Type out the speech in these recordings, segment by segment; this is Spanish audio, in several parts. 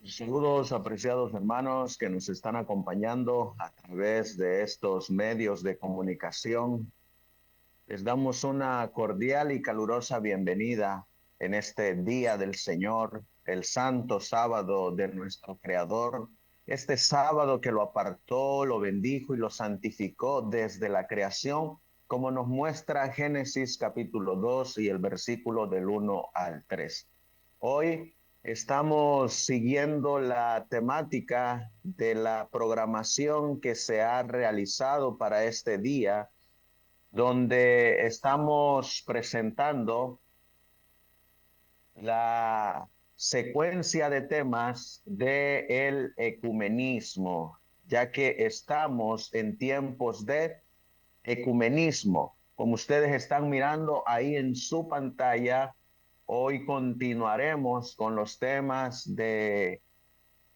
Saludos, apreciados hermanos que nos están acompañando a través de estos medios de comunicación. Les damos una cordial y calurosa bienvenida en este día del Señor, el santo sábado de nuestro Creador, este sábado que lo apartó, lo bendijo y lo santificó desde la creación, como nos muestra Génesis capítulo 2 y el versículo del 1 al 3. Hoy estamos siguiendo la temática de la programación que se ha realizado para este día, donde estamos presentando la secuencia de temas del ecumenismo, ya que estamos en tiempos de ecumenismo. Como ustedes están mirando ahí en su pantalla, hoy continuaremos con los temas de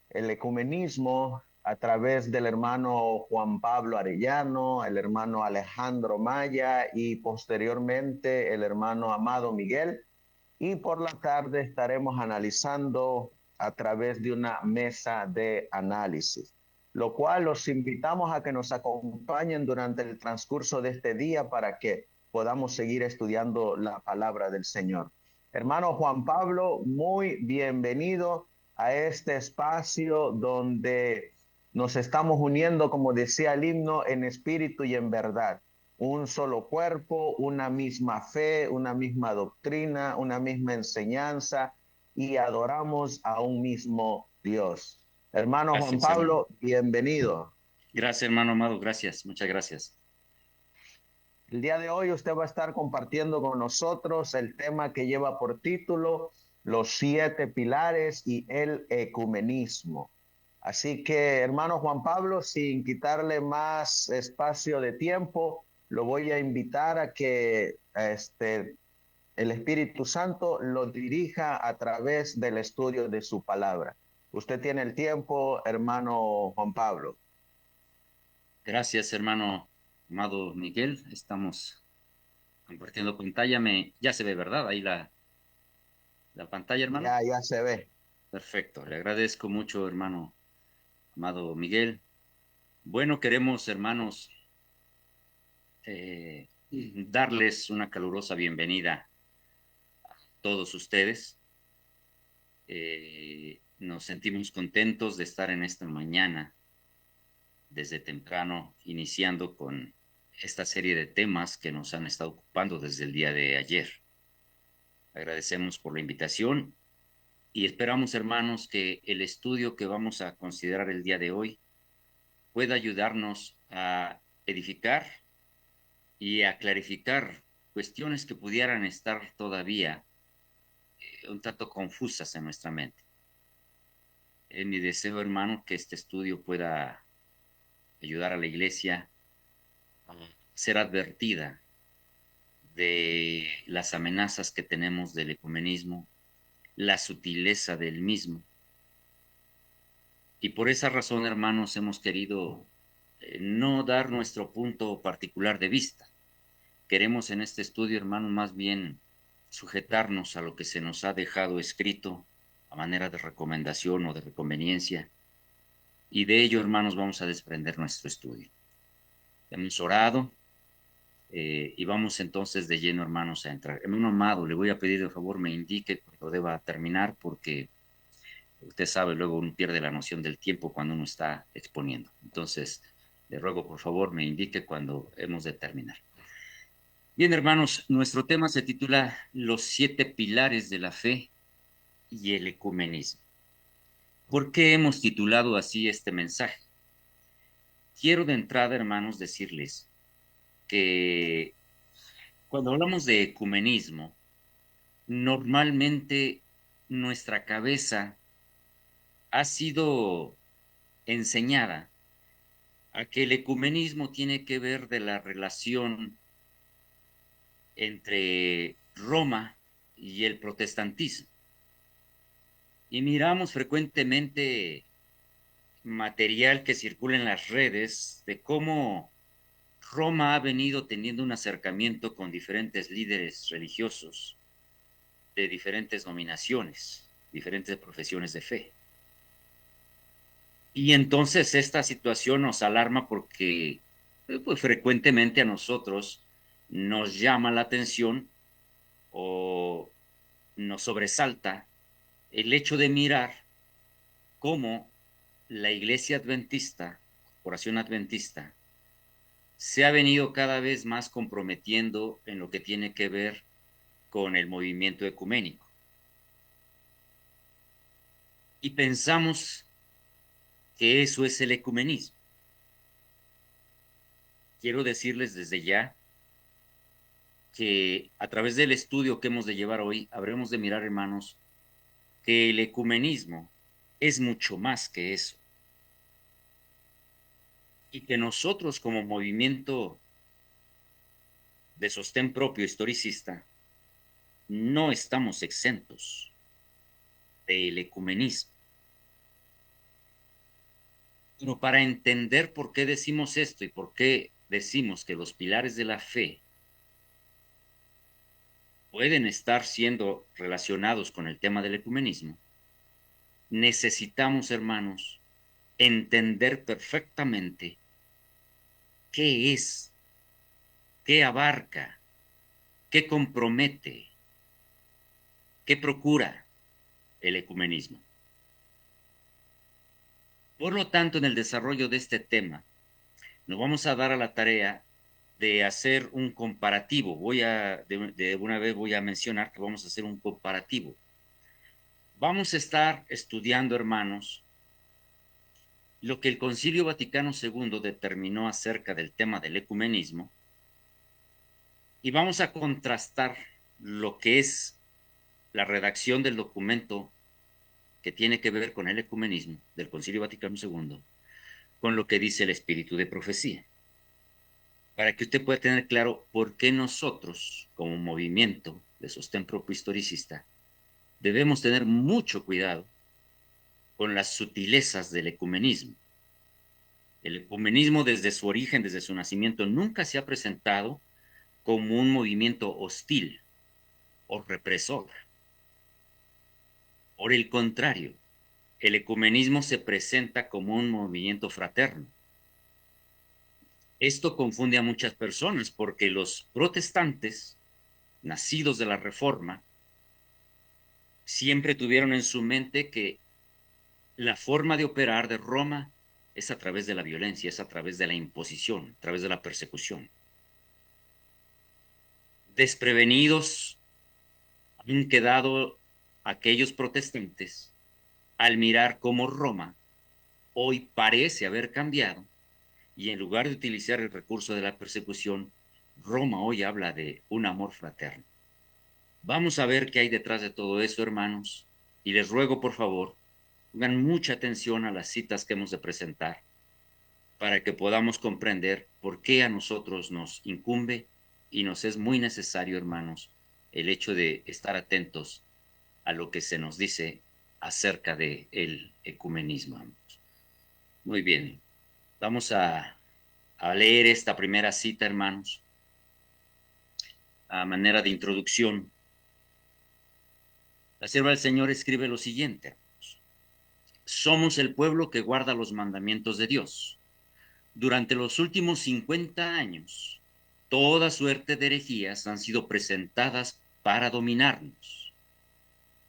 el ecumenismo a través del hermano Juan Pablo Arellano, el hermano Alejandro Maya y posteriormente el hermano Amado Miguel. Y por la tarde estaremos analizando a través de una mesa de análisis, lo cual los invitamos a que nos acompañen durante el transcurso de este día para que podamos seguir estudiando la palabra del Señor. Hermano Juan Pablo, muy bienvenido a este espacio donde nos estamos uniendo, como decía el himno, en espíritu y en verdad. Un solo cuerpo, una misma fe, una misma doctrina, una misma enseñanza y adoramos a un mismo Dios. Hermano Juan Gracias, hermano. Pablo, bienvenido. Gracias, hermano amado. Gracias. Muchas gracias. El día de hoy usted va a estar compartiendo con nosotros el tema que lleva por título Los siete pilares y el ecumenismo. Así que, hermano Juan Pablo, sin quitarle más espacio de tiempo, lo voy a invitar a que el Espíritu Santo lo dirija a través del estudio de su palabra. Usted tiene el tiempo, hermano Juan Pablo. Gracias, hermano amado Miguel. Estamos compartiendo pantalla. Ya se ve, ¿verdad? Ahí la pantalla, hermano. Ya se ve. Perfecto. Le agradezco mucho, hermano amado Miguel. Bueno, queremos, hermanos, darles una calurosa bienvenida a todos ustedes. Nos sentimos contentos de estar en esta mañana desde temprano, iniciando con esta serie de temas que nos han estado ocupando desde el día de ayer. Agradecemos por la invitación y esperamos, hermanos, que el estudio que vamos a considerar el día de hoy pueda ayudarnos a edificar y a clarificar cuestiones que pudieran estar todavía un tanto confusas en nuestra mente. Es mi deseo, hermano, que este estudio pueda ayudar a la iglesia a ser advertida de las amenazas que tenemos del ecumenismo, la sutileza del mismo. Y por esa razón, hermanos, hemos querido no dar nuestro punto particular de vista. Queremos en este estudio, hermanos, más bien sujetarnos a lo que se nos ha dejado escrito a manera de recomendación o de conveniencia. Y de ello, hermanos, vamos a desprender nuestro estudio. Hemos orado, y vamos entonces de lleno, hermanos, a entrar. Hermano amado, le voy a pedir de favor me indique cuando deba terminar, porque usted sabe, luego uno pierde la noción del tiempo cuando uno está exponiendo. Entonces, le ruego por favor me indique cuando hemos de terminar. Bien, hermanos, nuestro tema se titula Los siete pilares de la fe y el ecumenismo. ¿Por qué hemos titulado así este mensaje? Quiero de entrada, hermanos, decirles que cuando hablamos de ecumenismo, normalmente nuestra cabeza ha sido enseñada a que el ecumenismo tiene que ver de la relación entre Roma y el protestantismo. Y miramos frecuentemente material que circula en las redes de cómo Roma ha venido teniendo un acercamiento con diferentes líderes religiosos de diferentes nominaciones, diferentes profesiones de fe. Y entonces esta situación nos alarma porque pues, frecuentemente a nosotros nos llama la atención o nos sobresalta el hecho de mirar cómo la Iglesia Adventista, Corporación Adventista, se ha venido cada vez más comprometiendo en lo que tiene que ver con el movimiento ecuménico. Y pensamos que eso es el ecumenismo. Quiero decirles desde ya que a través del estudio que hemos de llevar hoy, habremos de mirar, hermanos, que el ecumenismo es mucho más que eso. Y que nosotros como movimiento de sostén propio historicista no estamos exentos del ecumenismo. Pero para entender por qué decimos esto y por qué decimos que los pilares de la fe pueden estar siendo relacionados con el tema del ecumenismo, necesitamos, hermanos, entender perfectamente qué es, qué abarca, qué compromete, qué procura el ecumenismo. Por lo tanto, en el desarrollo de este tema, nos vamos a dar a la tarea de hacer un comparativo. De una vez voy a mencionar que vamos a hacer un comparativo. Vamos a estar estudiando, hermanos, lo que el Concilio Vaticano II determinó acerca del tema del ecumenismo y vamos a contrastar lo que es la redacción del documento que tiene que ver con el ecumenismo del Concilio Vaticano II con lo que dice el espíritu de profecía, para que usted pueda tener claro por qué nosotros, como movimiento de sostén propio historicista, debemos tener mucho cuidado con las sutilezas del ecumenismo. El ecumenismo desde su origen, desde su nacimiento, nunca se ha presentado como un movimiento hostil o represor. Por el contrario, el ecumenismo se presenta como un movimiento fraterno. Esto confunde a muchas personas porque los protestantes, nacidos de la Reforma, siempre tuvieron en su mente que la forma de operar de Roma es a través de la violencia, es a través de la imposición, a través de la persecución. Desprevenidos han quedado aquellos protestantes al mirar cómo Roma hoy parece haber cambiado y en lugar de utilizar el recurso de la persecución, Roma hoy habla de un amor fraterno. Vamos a ver qué hay detrás de todo eso, hermanos, y les ruego, por favor, pongan mucha atención a las citas que hemos de presentar para que podamos comprender por qué a nosotros nos incumbe y nos es muy necesario, hermanos, el hecho de estar atentos a lo que se nos dice acerca del ecumenismo. Muy bien, vamos a leer esta primera cita, hermanos, a manera de introducción. La sierva del Señor escribe lo siguiente: somos el pueblo que guarda los mandamientos de Dios. Durante los últimos 50 años, toda suerte de herejías han sido presentadas para dominarnos.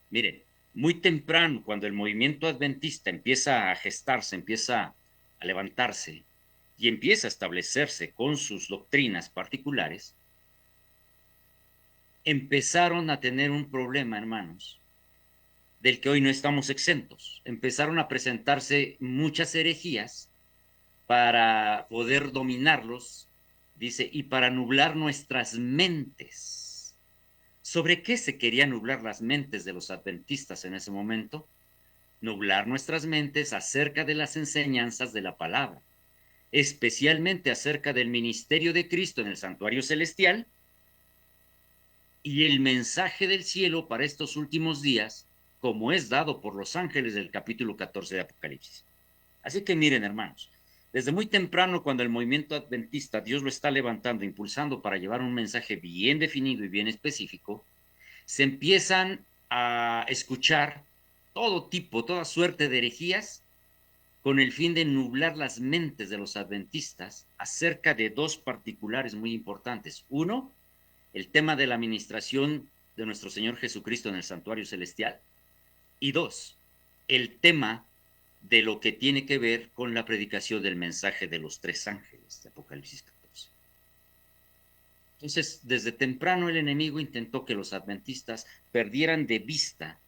Miren, muy temprano, cuando el movimiento adventista empieza a gestarse, empieza a levantarse y empieza a establecerse con sus doctrinas particulares, empezaron a tener un problema, hermanos, del que hoy no estamos exentos. Empezaron a presentarse muchas herejías para poder dominarlos, dice, y para nublar nuestras mentes. ¿Sobre qué se quería nublar las mentes de los adventistas en ese momento? Nublar nuestras mentes acerca de las enseñanzas de la palabra, especialmente acerca del ministerio de Cristo en el santuario celestial y el mensaje del cielo para estos últimos días, como es dado por los ángeles del capítulo 14 de Apocalipsis. Así que miren, hermanos, desde muy temprano, cuando el movimiento adventista Dios lo está levantando, impulsando para llevar un mensaje bien definido y bien específico, se empiezan a escuchar todo tipo, toda suerte de herejías con el fin de nublar las mentes de los adventistas acerca de dos particulares muy importantes. Uno, el tema de la administración de nuestro Señor Jesucristo en el santuario celestial. Y dos, el tema de lo que tiene que ver con la predicación del mensaje de los tres ángeles de Apocalipsis 14. Entonces, desde temprano el enemigo intentó que los adventistas perdieran de vista,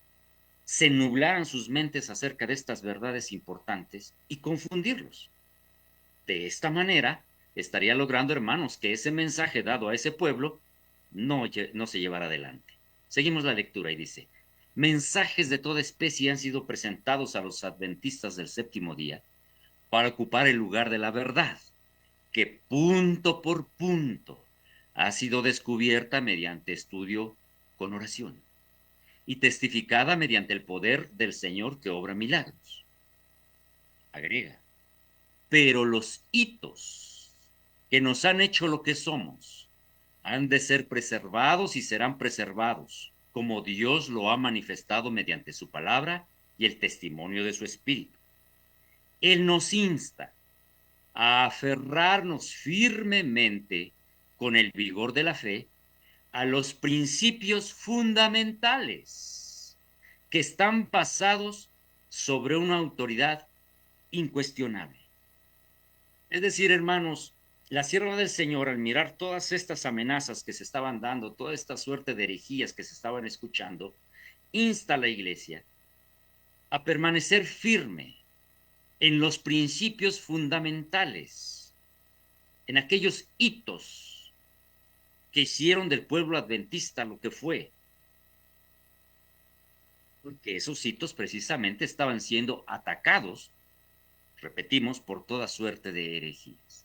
se nublaran sus mentes acerca de estas verdades importantes y confundirlos. De esta manera, estaría logrando, hermanos, que ese mensaje dado a ese pueblo no se llevara adelante. Seguimos la lectura y dice: mensajes de toda especie han sido presentados a los adventistas del séptimo día para ocupar el lugar de la verdad, que punto por punto ha sido descubierta mediante estudio con oración y testificada mediante el poder del Señor que obra milagros. Agrega: pero los hitos que nos han hecho lo que somos han de ser preservados y serán preservados, como Dios lo ha manifestado mediante su palabra y el testimonio de su Espíritu. Él nos insta a aferrarnos firmemente con el vigor de la fe a los principios fundamentales que están basados sobre una autoridad incuestionable. Es decir, hermanos, la sierva del Señor, al mirar todas estas amenazas que se estaban dando, toda esta suerte de herejías que se estaban escuchando, insta a la iglesia a permanecer firme en los principios fundamentales, en aquellos hitos que hicieron del pueblo adventista lo que fue, porque esos hitos precisamente estaban siendo atacados, repetimos, por toda suerte de herejías.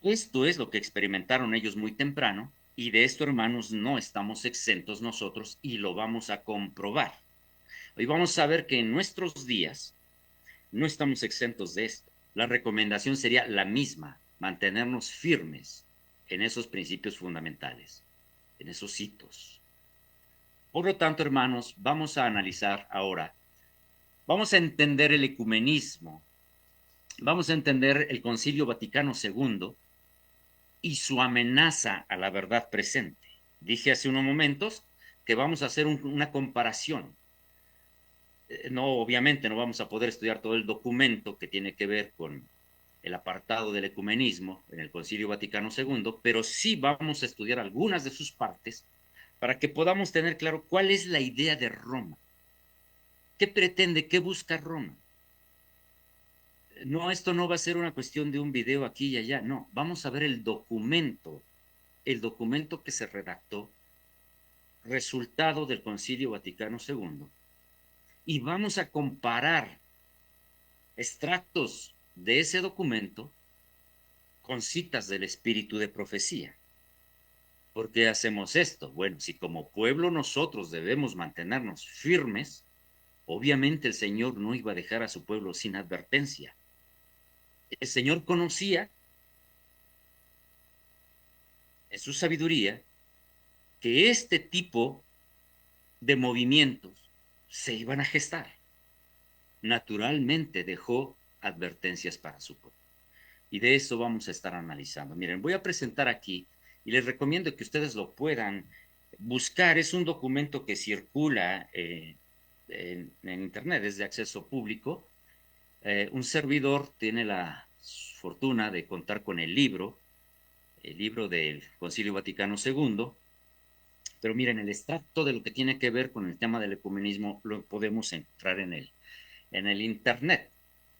Esto es lo que experimentaron ellos muy temprano, y de esto, hermanos, no estamos exentos nosotros y lo vamos a comprobar. Hoy vamos a ver que en nuestros días no estamos exentos de esto. La recomendación sería la misma: mantenernos firmes en esos principios fundamentales, en esos hitos. Por lo tanto, hermanos, vamos a analizar ahora, vamos a entender el ecumenismo, vamos a entender el Concilio Vaticano II y su amenaza a la verdad presente. Dije hace unos momentos que vamos a hacer una comparación. No, obviamente no vamos a poder estudiar todo el documento que tiene que ver con el apartado del ecumenismo en el Concilio Vaticano II, pero sí vamos a estudiar algunas de sus partes para que podamos tener claro cuál es la idea de Roma. ¿Qué pretende? ¿Qué busca Roma? No, esto no va a ser una cuestión de un video aquí y allá, no, vamos a ver el documento que se redactó, resultado del Concilio Vaticano II, y vamos a comparar extractos de ese documento con citas del espíritu de profecía. ¿Por qué hacemos esto? Bueno, si como pueblo nosotros debemos mantenernos firmes, obviamente el Señor no iba a dejar a su pueblo sin advertencia. El Señor conocía en su sabiduría que este tipo de movimientos se iban a gestar. Naturalmente dejó advertencias para su pueblo. Y de eso vamos a estar analizando. Miren, voy a presentar aquí y les recomiendo que ustedes lo puedan buscar. Es un documento que circula en Internet, es de acceso público. Un servidor tiene la fortuna de contar con el libro del Concilio Vaticano II. Pero miren, el extracto de lo que tiene que ver con el tema del ecumenismo lo podemos encontrar en el Internet,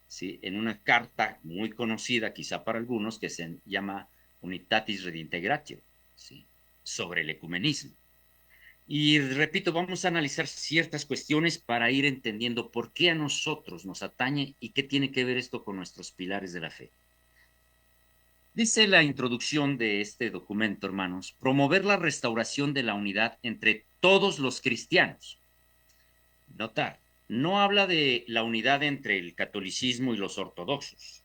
¿sí? En una carta muy conocida quizá para algunos que se llama Unitatis Redintegratio, ¿sí? Sobre el ecumenismo. Y repito, vamos a analizar ciertas cuestiones para ir entendiendo por qué a nosotros nos atañe y qué tiene que ver esto con nuestros pilares de la fe. Dice la introducción de este documento, hermanos: promover la restauración de la unidad entre todos los cristianos. Notar, no habla de la unidad entre el catolicismo y los ortodoxos.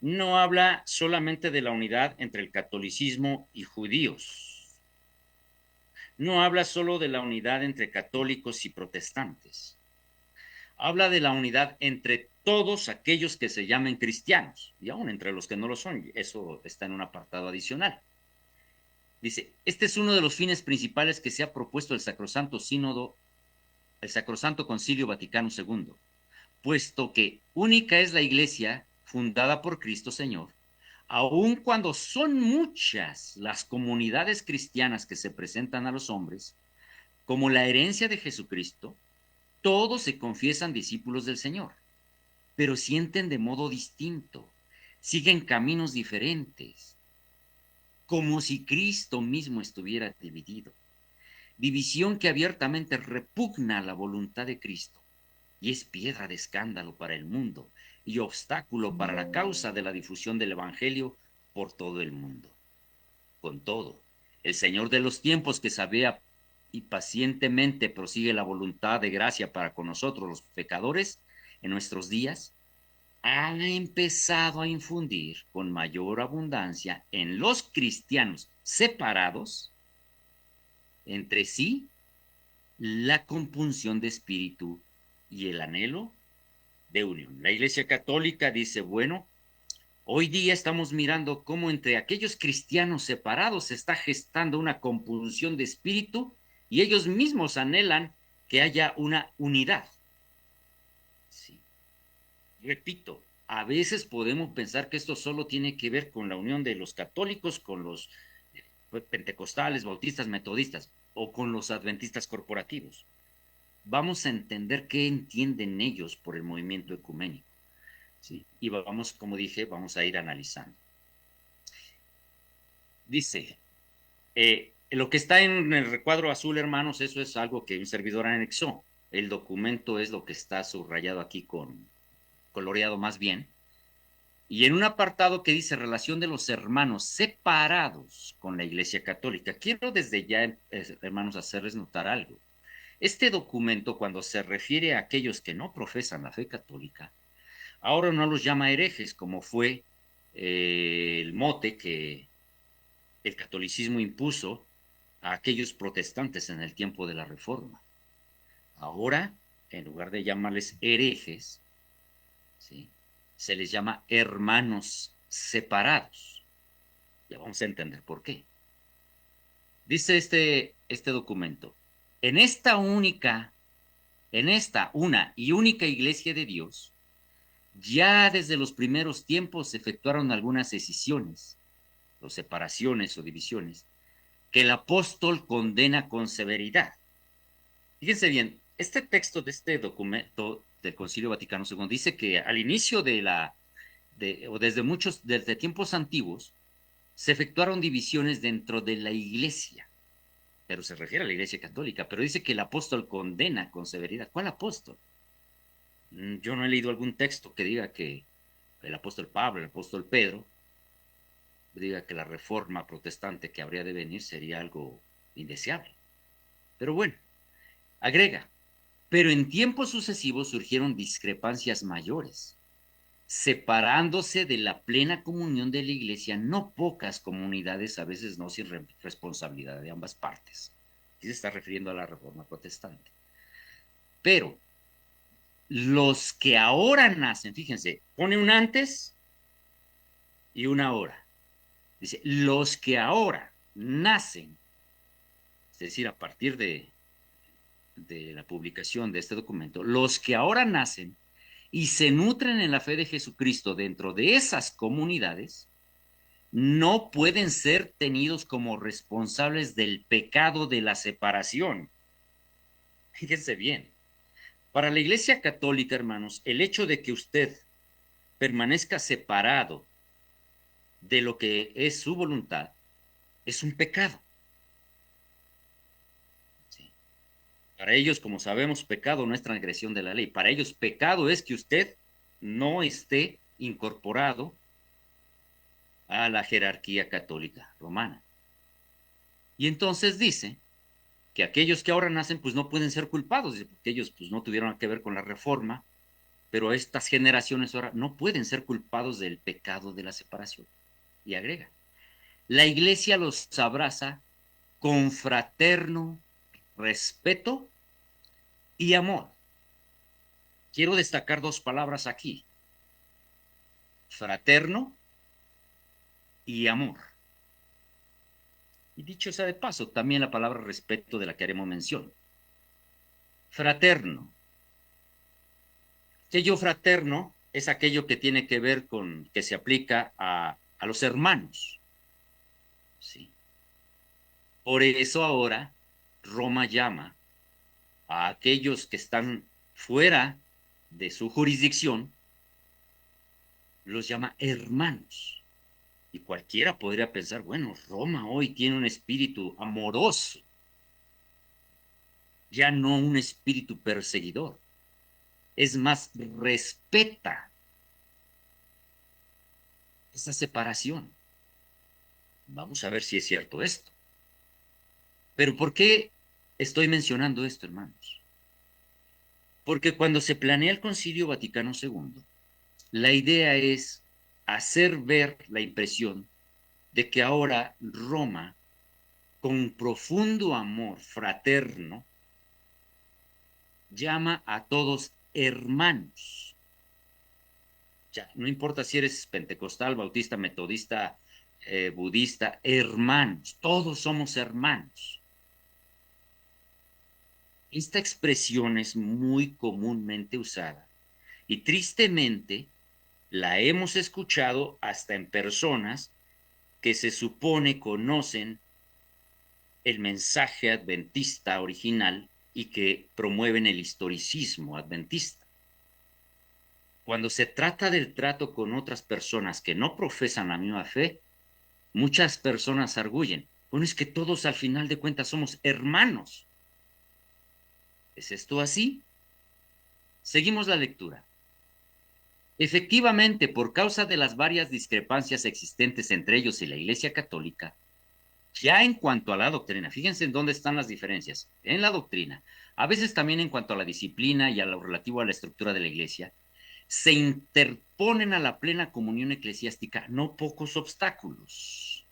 No habla solamente de la unidad entre el catolicismo y judíos. No habla solo de la unidad entre católicos y protestantes. habla de la unidad entre todos aquellos que se llamen cristianos, y aún entre los que no lo son. Eso está en un apartado adicional. Dice, este es uno de los fines principales que se ha propuesto el Sacrosanto Sínodo, el Sacrosanto Concilio Vaticano II, puesto que única es la Iglesia fundada por Cristo Señor, aun cuando son muchas las comunidades cristianas que se presentan a los hombres, como la herencia de Jesucristo, todos se confiesan discípulos del Señor, pero sienten de modo distinto, siguen caminos diferentes, como si Cristo mismo estuviera dividido. División que abiertamente repugna la voluntad de Cristo y es piedra de escándalo para el mundo y obstáculo para la causa de la difusión del Evangelio por todo el mundo. Con todo, el Señor de los tiempos, que sabía y pacientemente prosigue la voluntad de gracia para con nosotros los pecadores en nuestros días, ha empezado a infundir con mayor abundancia en los cristianos separados entre sí la compunción de espíritu y el anhelo de unión. La Iglesia Católica dice, bueno, hoy día estamos mirando cómo entre aquellos cristianos separados se está gestando una compunción de espíritu y ellos mismos anhelan que haya una unidad. Sí. Repito, a veces podemos pensar que esto solo tiene que ver con la unión de los católicos con los pentecostales, bautistas, metodistas o con los adventistas corporativos. Vamos a entender qué entienden ellos por el movimiento ecuménico. ¿Sí? Y vamos, como dije, vamos a ir analizando. Dice, lo que está en el recuadro azul, hermanos, eso es algo que un servidor anexó. El documento es lo que está subrayado aquí con coloreado más bien. Y en un apartado que dice relación de los hermanos separados con la Iglesia Católica, quiero desde ya, hermanos, hacerles notar algo. Este documento, cuando se refiere a aquellos que no profesan la fe católica, ahora no los llama herejes, como fue el mote que el catolicismo impuso a aquellos protestantes en el tiempo de la Reforma. Ahora, en lugar de llamarles herejes, ¿sí?, se les llama hermanos separados. Ya vamos a entender por qué. Dice este documento, en esta una y única iglesia de Dios, ya desde los primeros tiempos se efectuaron algunas escisiones, o separaciones o divisiones, que el apóstol condena con severidad. Fíjense bien, este texto de este documento del Concilio Vaticano II dice que al inicio o desde tiempos antiguos, se efectuaron divisiones dentro de la iglesia, pero se refiere a la iglesia católica, pero dice que el apóstol condena con severidad. ¿Cuál apóstol? Yo no he leído algún texto que diga que el apóstol Pablo, el apóstol Pedro, diga que la reforma protestante que habría de venir sería algo indeseable. Pero bueno, agrega, pero en tiempos sucesivos surgieron discrepancias mayores, separándose de la plena comunión de la iglesia no pocas comunidades, a veces no sin responsabilidad de ambas partes. Aquí se está refiriendo a la reforma protestante. Pero los que ahora nacen, fíjense, pone un antes y una ahora. Dice, los que ahora nacen, es decir, a partir de la publicación de este documento, los que ahora nacen y se nutren en la fe de Jesucristo dentro de esas comunidades, no pueden ser tenidos como responsables del pecado de la separación. Fíjense bien, para la Iglesia Católica, hermanos, el hecho de que usted permanezca separado de lo que es su voluntad es un pecado. ¿Sí? Para ellos, como sabemos, pecado no es transgresión de la ley. Para ellos, pecado es que usted no esté incorporado a la jerarquía católica romana. Y entonces dice que aquellos que ahora nacen pues no pueden ser culpados, porque ellos pues no tuvieron que ver con la reforma, pero estas generaciones ahora no pueden ser culpados del pecado de la separación. Y agrega, la iglesia los abraza con fraterno respeto y amor. quiero destacar dos palabras aquí: fraterno y amor. Y dicho sea de paso, también la palabra respeto, de la que haremos mención. Fraterno. Aquello fraterno es aquello que tiene que ver con, que se aplica a los hermanos. Sí. Por eso ahora Roma llama a aquellos que están fuera de su jurisdicción, los llama hermanos. Y cualquiera podría pensar, bueno, Roma hoy tiene un espíritu amoroso, ya no un espíritu perseguidor. Es más, respeta esa separación. Vamos a ver si es cierto esto. Pero ¿por qué estoy mencionando esto, hermanos? Porque cuando se planea el Concilio Vaticano II, la idea es hacer ver la impresión de que ahora Roma, con profundo amor fraterno, llama a todos hermanos. Ya, no importa si eres pentecostal, bautista, metodista, budista, hermanos, todos somos hermanos. Esta expresión es muy comúnmente usada y tristemente la hemos escuchado hasta en personas que se supone conocen el mensaje adventista original y que promueven el historicismo adventista. Cuando se trata del trato con otras personas que no profesan la misma fe, muchas personas arguyen, bueno, es que todos al final de cuentas somos hermanos. ¿Es esto así? Seguimos la lectura. Efectivamente, por causa de las varias discrepancias existentes entre ellos y la Iglesia Católica, ya en cuanto a la doctrina, fíjense en dónde están las diferencias, en la doctrina, a veces también en cuanto a la disciplina y a lo relativo a la estructura de la Iglesia, se interponen a la plena comunión eclesiástica no pocos obstáculos,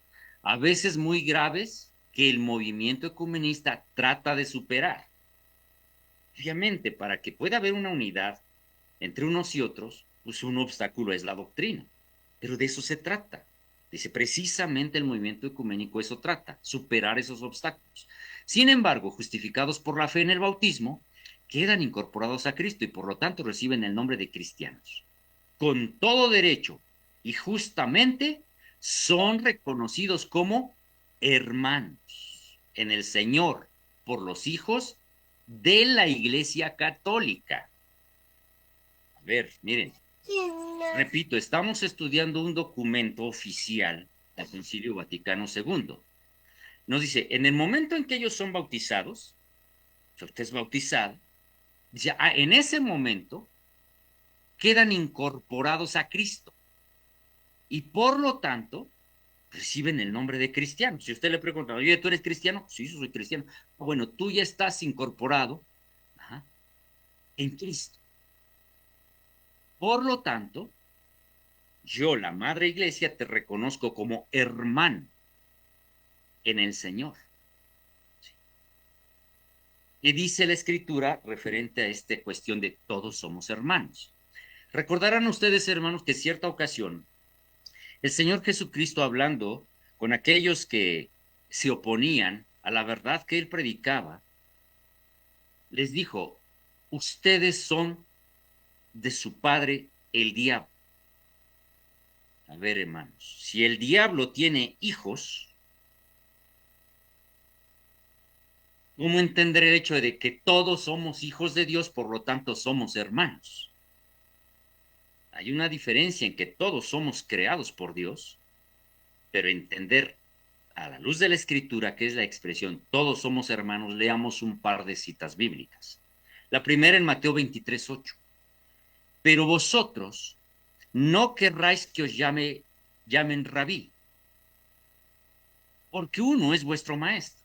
a veces muy graves, que el movimiento ecumenista trata de superar. Obviamente, para que pueda haber una unidad entre unos y otros, pues un obstáculo es la doctrina. Pero de eso se trata. Dice, precisamente el movimiento ecuménico eso trata, superar esos obstáculos. Sin embargo, justificados por la fe en el bautismo, quedan incorporados a Cristo y por lo tanto reciben el nombre de cristianos. Con todo derecho y justamente son reconocidos como hermanos en el Señor por los hijos de la Iglesia Católica. A ver, miren, repito, estamos estudiando un documento oficial del Concilio Vaticano II. Nos dice, en el momento en que ellos son bautizados, si usted es bautizado, dice, en ese momento quedan incorporados a Cristo y por lo tanto reciben el nombre de cristiano. Si usted le pregunta, oye, ¿tú eres cristiano? Sí, yo soy cristiano. Bueno, tú ya estás incorporado, ajá, en Cristo. Por lo tanto, yo, la Madre Iglesia, te reconozco como hermano en el Señor. ¿Sí? Y dice la Escritura referente a esta cuestión de todos somos hermanos. Recordarán ustedes, hermanos, que en cierta ocasión el Señor Jesucristo, hablando con aquellos que se oponían a la verdad que él predicaba, les dijo, ustedes son de su padre el diablo. A ver, hermanos, si el diablo tiene hijos, ¿cómo entender el hecho de que todos somos hijos de Dios, por lo tanto somos hermanos? Hay una diferencia en que todos somos creados por Dios, pero entender a la luz de la Escritura, que es la expresión todos somos hermanos, leamos un par de citas bíblicas. La primera en Mateo 23:8. Pero vosotros no querráis que os llamen rabí, porque uno es vuestro maestro.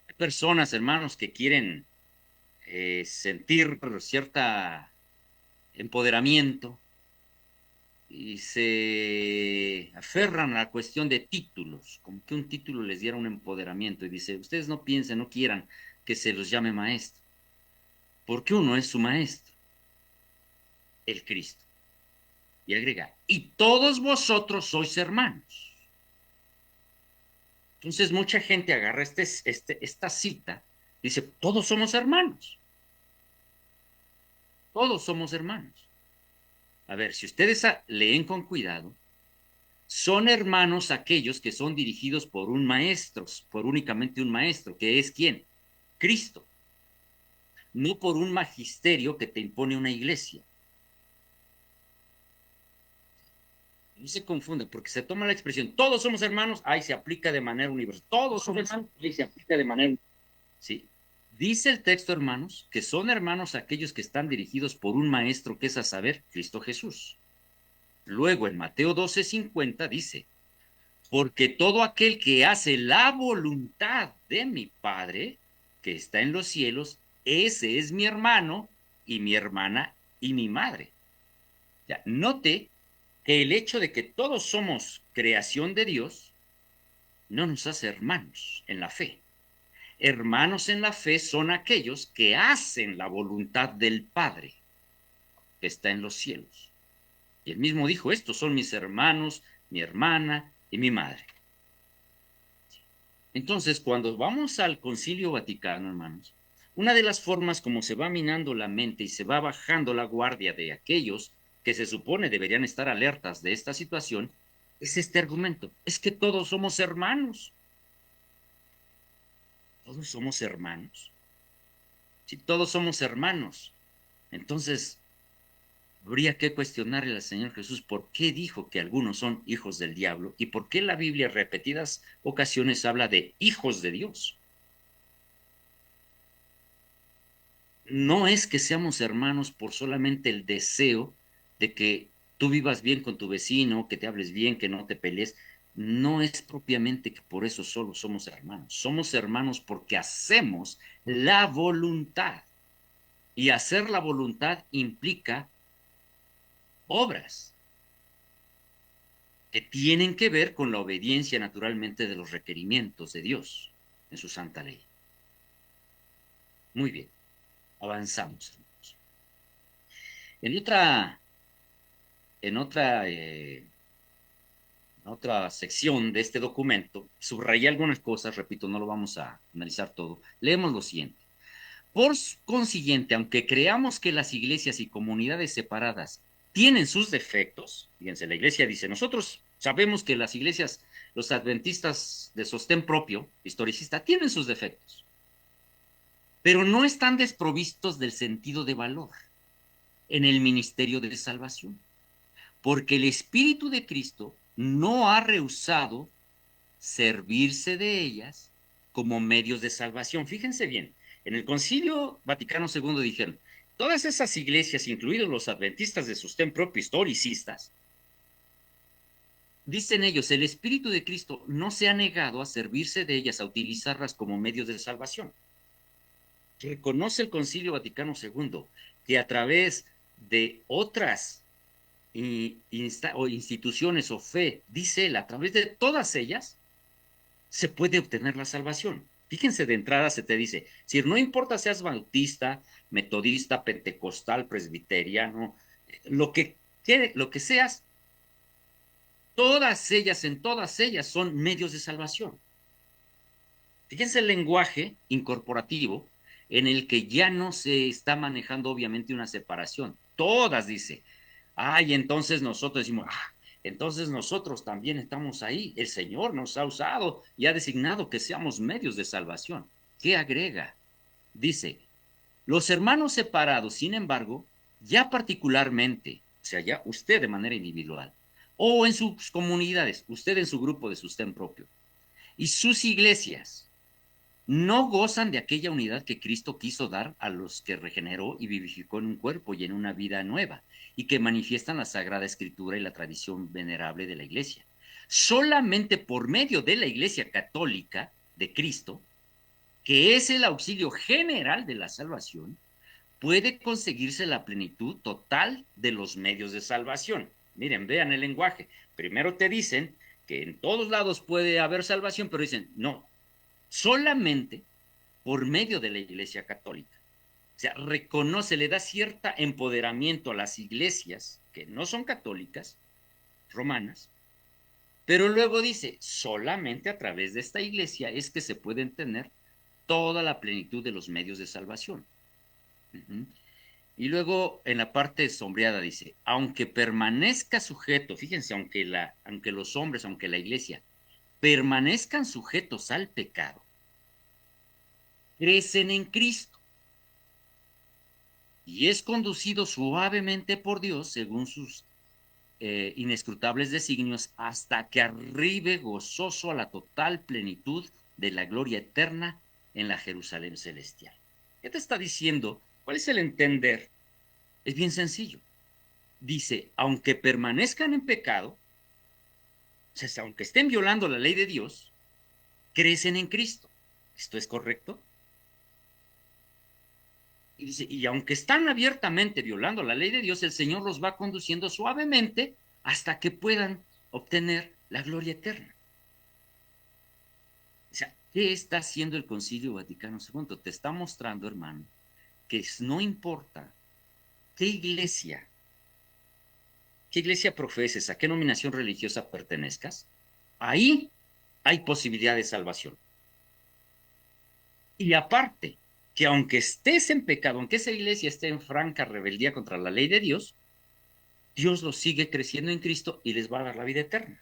Hay personas, hermanos, que quieren sentir cierta empoderamiento y se aferran a la cuestión de títulos, como que un título les diera un empoderamiento y dice, ustedes no piensen, no quieran que se los llame maestro, porque uno es su maestro. el Cristo. Y agrega, y todos vosotros sois hermanos. Entonces mucha gente agarra esta cita, dice, todos somos hermanos. Todos somos hermanos. A ver, si ustedes leen con cuidado, son hermanos aquellos que son dirigidos por un maestro, por únicamente un maestro, que es ¿quién? Cristo. No por un magisterio que te impone una iglesia. No se confunde, porque se toma la expresión, todos somos hermanos, ahí se aplica de manera universal. Todos somos hermanos, ahí se aplica de manera universal. Sí. Dice el texto, hermanos, que son hermanos aquellos que están dirigidos por un maestro que es a saber, Cristo Jesús. Luego en Mateo 12:50 dice, porque todo aquel que hace la voluntad de mi Padre, que está en los cielos, ese es mi hermano y mi hermana y mi madre. Ya, note que el hecho de que todos somos creación de Dios no nos hace hermanos en la fe. Hermanos en la fe son aquellos que hacen la voluntad del Padre que está en los cielos. Y él mismo dijo, estos son mis hermanos, mi hermana y mi madre. Entonces, cuando vamos al Concilio Vaticano, hermanos, una de las formas como se va minando la mente y se va bajando la guardia de aquellos que se supone deberían estar alertas de esta situación es este argumento, es que todos somos hermanos. Todos somos hermanos. Si todos somos hermanos, entonces habría que cuestionarle al Señor Jesús por qué dijo que algunos son hijos del diablo y por qué la Biblia en repetidas ocasiones habla de hijos de Dios. No es que seamos hermanos por solamente el deseo de que tú vivas bien con tu vecino, que te hables bien, que no te pelees. No es propiamente que por eso solo somos hermanos. Somos hermanos porque hacemos la voluntad. Y hacer la voluntad implica obras que tienen que ver con la obediencia naturalmente de los requerimientos de Dios en su santa ley. Muy bien, avanzamos. En otra, en otra, en otra sección de este documento, subrayé algunas cosas, repito, no lo vamos a analizar todo. Leemos lo siguiente. Por consiguiente, aunque creamos que las iglesias y comunidades separadas tienen sus defectos, fíjense, la iglesia dice, nosotros sabemos que las iglesias, los adventistas de sostén propio, historicista, tienen sus defectos, pero no están desprovistos del sentido de valor en el ministerio de salvación, porque el Espíritu de Cristo no ha rehusado servirse de ellas como medios de salvación. Fíjense bien, en el Concilio Vaticano II dijeron, todas esas iglesias, incluidos los adventistas de sostén propio historicistas, dicen ellos, el Espíritu de Cristo no se ha negado a servirse de ellas, a utilizarlas como medios de salvación. Reconoce el Concilio Vaticano II que a través de otras o instituciones o fe, dice él, a través de todas ellas, se puede obtener la salvación. Fíjense, de entrada se te dice, si no importa seas bautista, metodista, pentecostal, presbiteriano, lo que seas, en todas ellas son medios de salvación. Fíjense el lenguaje incorporativo en el que ya no se está manejando obviamente una separación. Todas, dice. Y entonces nosotros decimos, entonces nosotros también estamos ahí. El Señor nos ha usado y ha designado que seamos medios de salvación. ¿Qué agrega? Dice, los hermanos separados, sin embargo, ya particularmente, o sea, ya usted de manera individual, o en sus comunidades, usted en su grupo de sostén propio, y sus iglesias, no gozan de aquella unidad que Cristo quiso dar a los que regeneró y vivificó en un cuerpo y en una vida nueva, y que manifiestan la Sagrada Escritura y la tradición venerable de la Iglesia. Solamente por medio de la Iglesia Católica de Cristo, que es el auxilio general de la salvación, puede conseguirse la plenitud total de los medios de salvación. Miren, vean el lenguaje. Primero te dicen que en todos lados puede haber salvación, pero dicen, no, solamente por medio de la Iglesia Católica. O sea, reconoce, le da cierto empoderamiento a las iglesias que no son católicas, romanas, pero luego dice, solamente a través de esta iglesia es que se pueden tener toda la plenitud de los medios de salvación. Y luego en la parte sombreada dice, aunque permanezca sujeto, fíjense, aunque los hombres, aunque la iglesia permanezcan sujetos al pecado, crecen en Cristo y es conducido suavemente por Dios según sus inescrutables designios hasta que arribe gozoso a la total plenitud de la gloria eterna en la Jerusalén celestial. ¿Qué te está diciendo? ¿Cuál es el entender? Es bien sencillo. Dice, aunque permanezcan en pecado, o sea, aunque estén violando la ley de Dios, crecen en Cristo. ¿Esto es correcto? Y dice, y aunque están abiertamente violando la ley de Dios, el Señor los va conduciendo suavemente hasta que puedan obtener la gloria eterna. O sea, ¿qué está haciendo el Concilio Vaticano II? Te está mostrando, hermano, que no importa qué iglesia profeses, a qué denominación religiosa pertenezcas, ahí hay posibilidad de salvación. Y aparte, que aunque estés en pecado, aunque esa iglesia esté en franca rebeldía contra la ley de Dios, Dios los sigue creciendo en Cristo y les va a dar la vida eterna.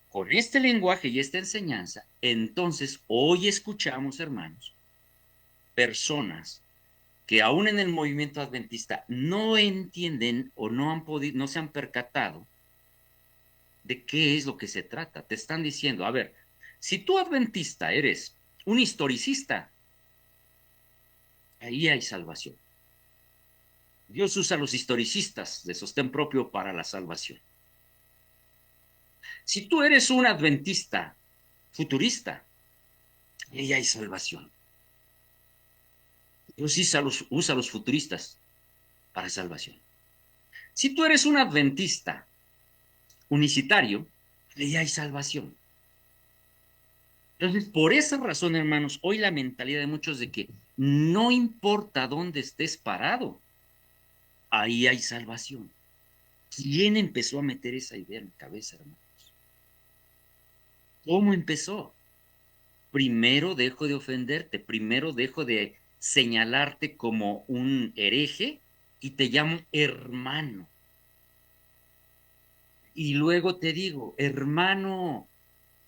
Con este lenguaje y esta enseñanza, entonces hoy escuchamos, hermanos, personas que aún en el movimiento adventista no entienden o no han podido, no se han percatado de qué es lo que se trata. Te están diciendo, a ver, si tú adventista eres un historicista, ahí hay salvación. Dios usa a los historicistas de sostén propio para la salvación. Si tú eres un adventista futurista, ahí hay salvación. Dios usa a los futuristas para salvación. Si tú eres un adventista unicitario, ahí hay salvación. Entonces, por esa razón, hermanos, hoy la mentalidad de muchos de que no importa dónde estés parado, ahí hay salvación. ¿Quién empezó a meter esa idea en la cabeza, hermanos? ¿Cómo empezó? Primero dejo de ofenderte, primero dejo de señalarte como un hereje y te llamo hermano. Y luego te digo, hermano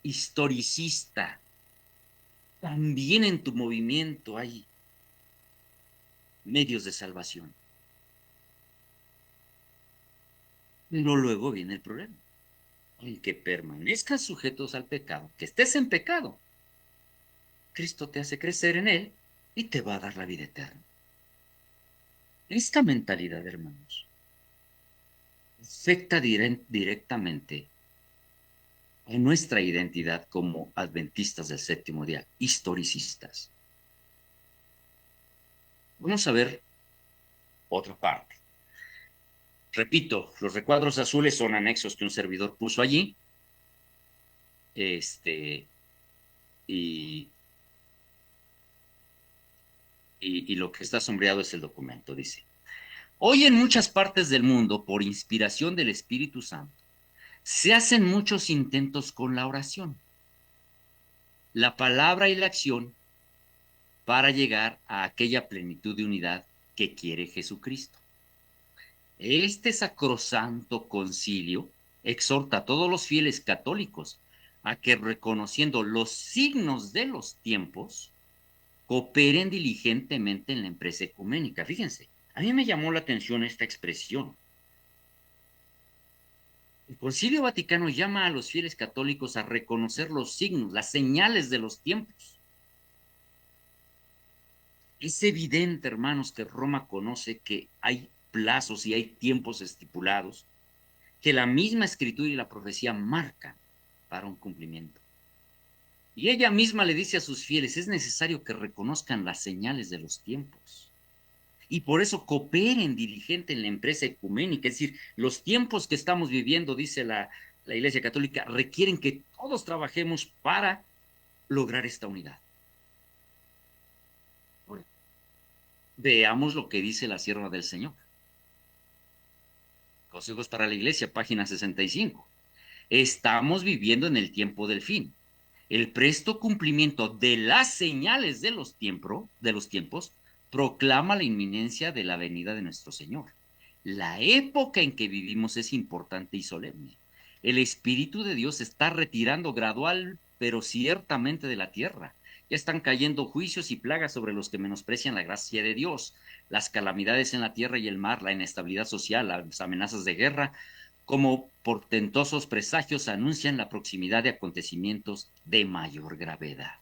historicista, también en tu movimiento hay medios de salvación. Pero luego viene el problema. Aunque permanezcas sujetos al pecado, que estés en pecado, Cristo te hace crecer en él y te va a dar la vida eterna. Esta mentalidad, hermanos, afecta directamente a nuestra identidad como adventistas del séptimo día, historicistas. Vamos a ver otra parte. Repito, los recuadros azules son anexos que un servidor puso allí. Y lo que está sombreado es el documento, dice. Hoy en muchas partes del mundo, por inspiración del Espíritu Santo, se hacen muchos intentos con la oración, la palabra y la acción para llegar a aquella plenitud de unidad que quiere Jesucristo. Este sacrosanto concilio exhorta a todos los fieles católicos a que, reconociendo los signos de los tiempos, cooperen diligentemente en la empresa ecuménica. Fíjense, a mí me llamó la atención esta expresión. El Concilio Vaticano llama a los fieles católicos a reconocer los signos, las señales de los tiempos. Es evidente, hermanos, que Roma conoce que hay plazos y hay tiempos estipulados que la misma escritura y la profecía marcan para un cumplimiento. Y ella misma le dice a sus fieles, es necesario que reconozcan las señales de los tiempos. Y por eso cooperen diligente en la empresa ecuménica. Es decir, los tiempos que estamos viviendo, dice la Iglesia Católica, requieren que todos trabajemos para lograr esta unidad. Veamos lo que dice la sierva del Señor. Consejos para la Iglesia, página 65. Estamos viviendo en el tiempo del fin. El presto cumplimiento de las señales de los tiempos proclama la inminencia de la venida de nuestro Señor. La época en que vivimos es importante y solemne. El Espíritu de Dios se está retirando gradual, pero ciertamente de la tierra. Ya están cayendo juicios y plagas sobre los que menosprecian la gracia de Dios. Las calamidades en la tierra y el mar, la inestabilidad social, las amenazas de guerra, como portentosos presagios anuncian la proximidad de acontecimientos de mayor gravedad.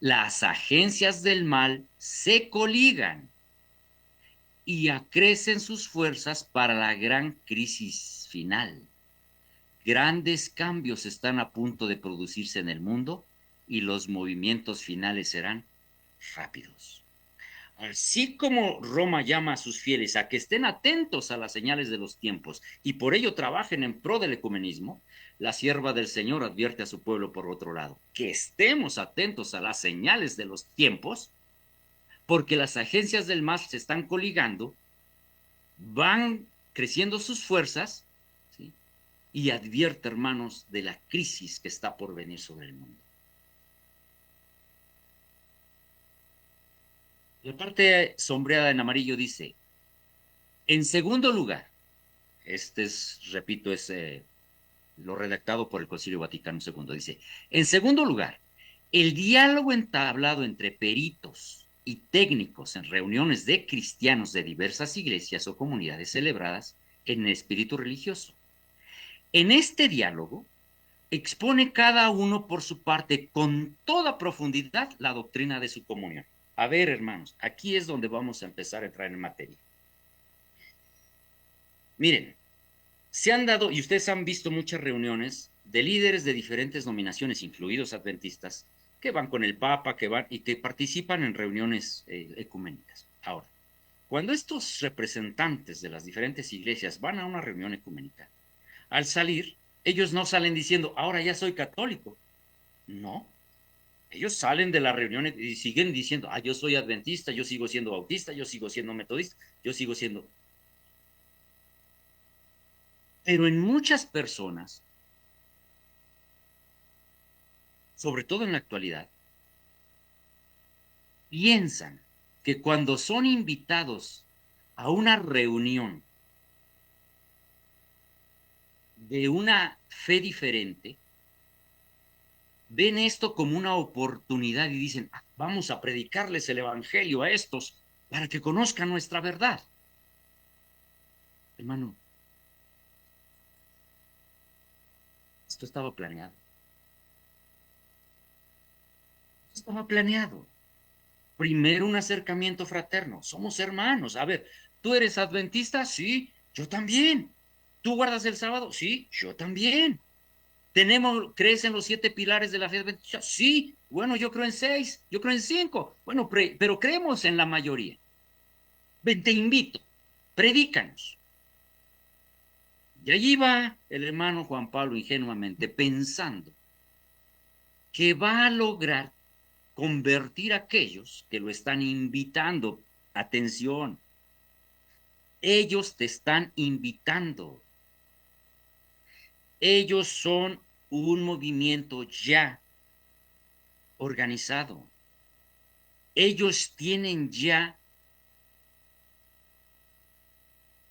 Las agencias del mal se coligan y acrecen sus fuerzas para la gran crisis final. Grandes cambios están a punto de producirse en el mundo y los movimientos finales serán rápidos. Así como Roma llama a sus fieles a que estén atentos a las señales de los tiempos y por ello trabajen en pro del ecumenismo, la sierva del Señor advierte a su pueblo por otro lado, que estemos atentos a las señales de los tiempos, porque las agencias del mal se están coligando, van creciendo sus fuerzas, ¿sí? Y advierte, hermanos, de la crisis que está por venir sobre el mundo. La parte sombreada en amarillo dice, en segundo lugar, este es, repito, es lo redactado por el Concilio Vaticano II, dice, en segundo lugar, el diálogo entablado entre peritos y técnicos en reuniones de cristianos de diversas iglesias o comunidades celebradas en el espíritu religioso. En este diálogo expone cada uno por su parte con toda profundidad la doctrina de su comunión. A ver, hermanos, aquí es donde vamos a empezar a entrar en materia. Miren, se han dado, y ustedes han visto muchas reuniones de líderes de diferentes denominaciones, incluidos adventistas, que van con el Papa, que van y que participan en reuniones ecuménicas. Ahora, cuando estos representantes de las diferentes iglesias van a una reunión ecuménica, al salir, ellos no salen diciendo, ahora ya soy católico. No. Ellos salen de la reunión y siguen diciendo, yo soy adventista, yo sigo siendo bautista, yo sigo siendo metodista, yo sigo siendo... Pero en muchas personas, sobre todo en la actualidad, piensan que cuando son invitados a una reunión de una fe diferente, ven esto como una oportunidad y dicen, vamos a predicarles el evangelio a estos para que conozcan nuestra verdad. Hermano, esto estaba planeado. Esto estaba planeado. Primero un acercamiento fraterno. Somos hermanos. A ver, ¿tú eres adventista? Sí, yo también. ¿Tú guardas el sábado? Sí, yo también. ¿Crees en los 7 pilares de la fe adventista? Sí, bueno, yo creo en 6, yo creo en 5. Bueno, pero creemos en la mayoría. Ven, te invito, predícanos. Y allí va el hermano Juan Pablo ingenuamente pensando que va a lograr convertir a aquellos que lo están invitando. Atención, ellos te están invitando. Ellos son un movimiento ya organizado. Ellos tienen ya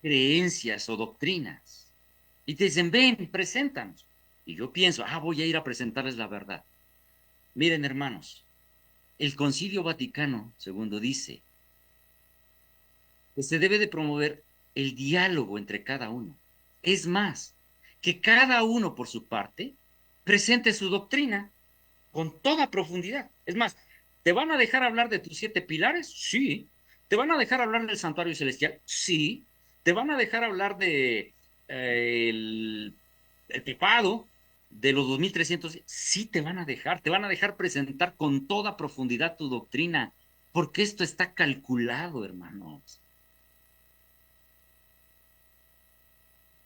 creencias o doctrinas. Y te dicen, ven, preséntanos. Y yo pienso, voy a ir a presentarles la verdad. Miren, hermanos, el Concilio Vaticano II dice que se debe de promover el diálogo entre cada uno. Es más, que cada uno por su parte presente su doctrina con toda profundidad. Es más, ¿te van a dejar hablar de tus 7 pilares? Sí. ¿Te van a dejar hablar del santuario celestial? Sí. ¿Te van a dejar hablar de el pepado, de los 2300? Sí, te van a dejar presentar con toda profundidad tu doctrina, porque esto está calculado, hermanos.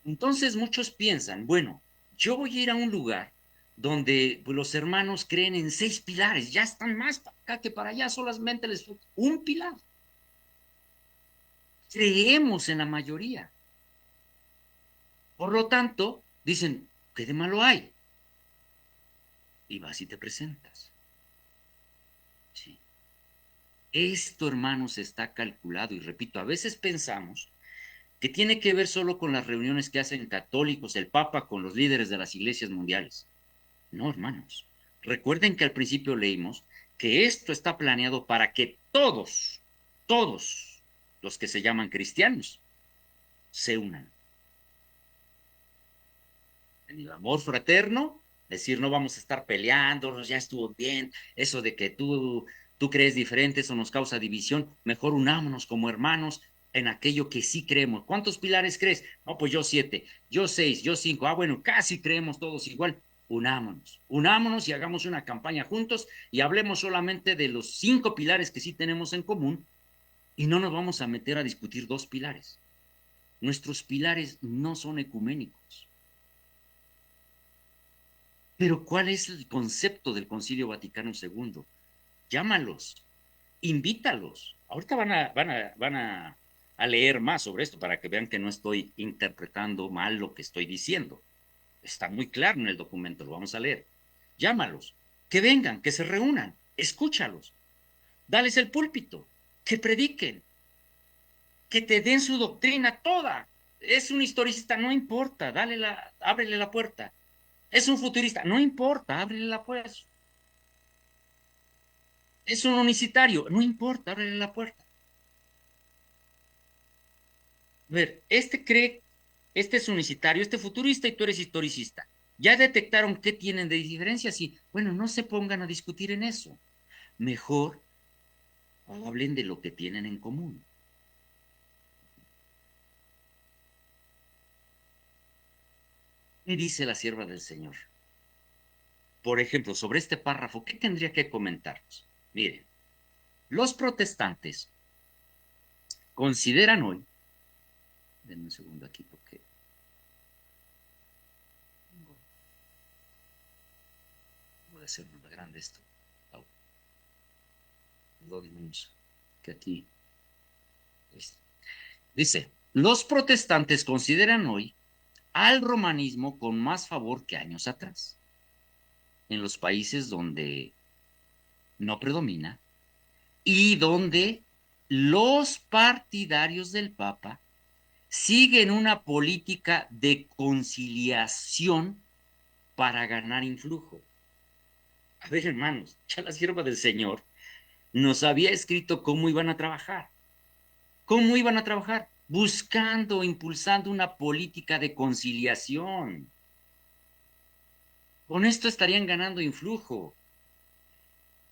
Entonces muchos piensan, bueno, yo voy a ir a un lugar donde los hermanos creen en 6 pilares, ya están más para acá que para allá, solamente les falta un pilar. Creemos en la mayoría. Por lo tanto, dicen, ¿qué de malo hay? Y vas y te presentas. Sí. Esto, hermanos, está calculado. Y repito, a veces pensamos que tiene que ver solo con las reuniones que hacen católicos, el Papa, con los líderes de las iglesias mundiales. No, hermanos. Recuerden que al principio leímos que esto está planeado para que todos los que se llaman cristianos se unan. En el amor fraterno, es decir, no vamos a estar peleándonos, ya estuvo bien, eso de que tú crees diferente, eso nos causa división, mejor unámonos como hermanos en aquello que sí creemos. ¿Cuántos pilares crees? No, pues yo 7, yo 6, yo 5. Ah, bueno, casi creemos todos igual. Unámonos y hagamos una campaña juntos y hablemos solamente de los 5 pilares que sí tenemos en común y no nos vamos a meter a discutir 2 pilares. Nuestros pilares no son ecuménicos. Pero ¿cuál es el concepto del Concilio Vaticano II? Llámalos, invítalos. Ahorita van a leer más sobre esto para que vean que no estoy interpretando mal lo que estoy diciendo. Está muy claro en el documento, lo vamos a leer. Llámalos, que vengan, que se reúnan, escúchalos, dales el púlpito, que prediquen, que te den su doctrina toda. Es un historicista, no importa, ábrele la puerta. Es un futurista, no importa, ábrele la puerta. Es un unicitario, no importa, ábrele la puerta. A ver, este es unicitario, este futurista y tú eres historicista. Ya detectaron qué tienen de diferencias y, bueno, no se pongan a discutir en eso. Mejor hablen de lo que tienen en común. ¿Qué dice la sierva del Señor? Por ejemplo, sobre este párrafo, ¿qué tendría que comentarnos? Miren, los protestantes consideran hoy, denme un segundo aquí porque voy a hacer más grande esto. Que aquí dice, los protestantes consideran hoy al romanismo con más favor que años atrás. En los países donde no predomina y donde los partidarios del Papa siguen una política de conciliación para ganar influjo. A ver, hermanos, ya la sierva del Señor nos había escrito cómo iban a trabajar. ¿Cómo iban a trabajar? Buscando, impulsando una política de conciliación. Con esto estarían ganando influjo.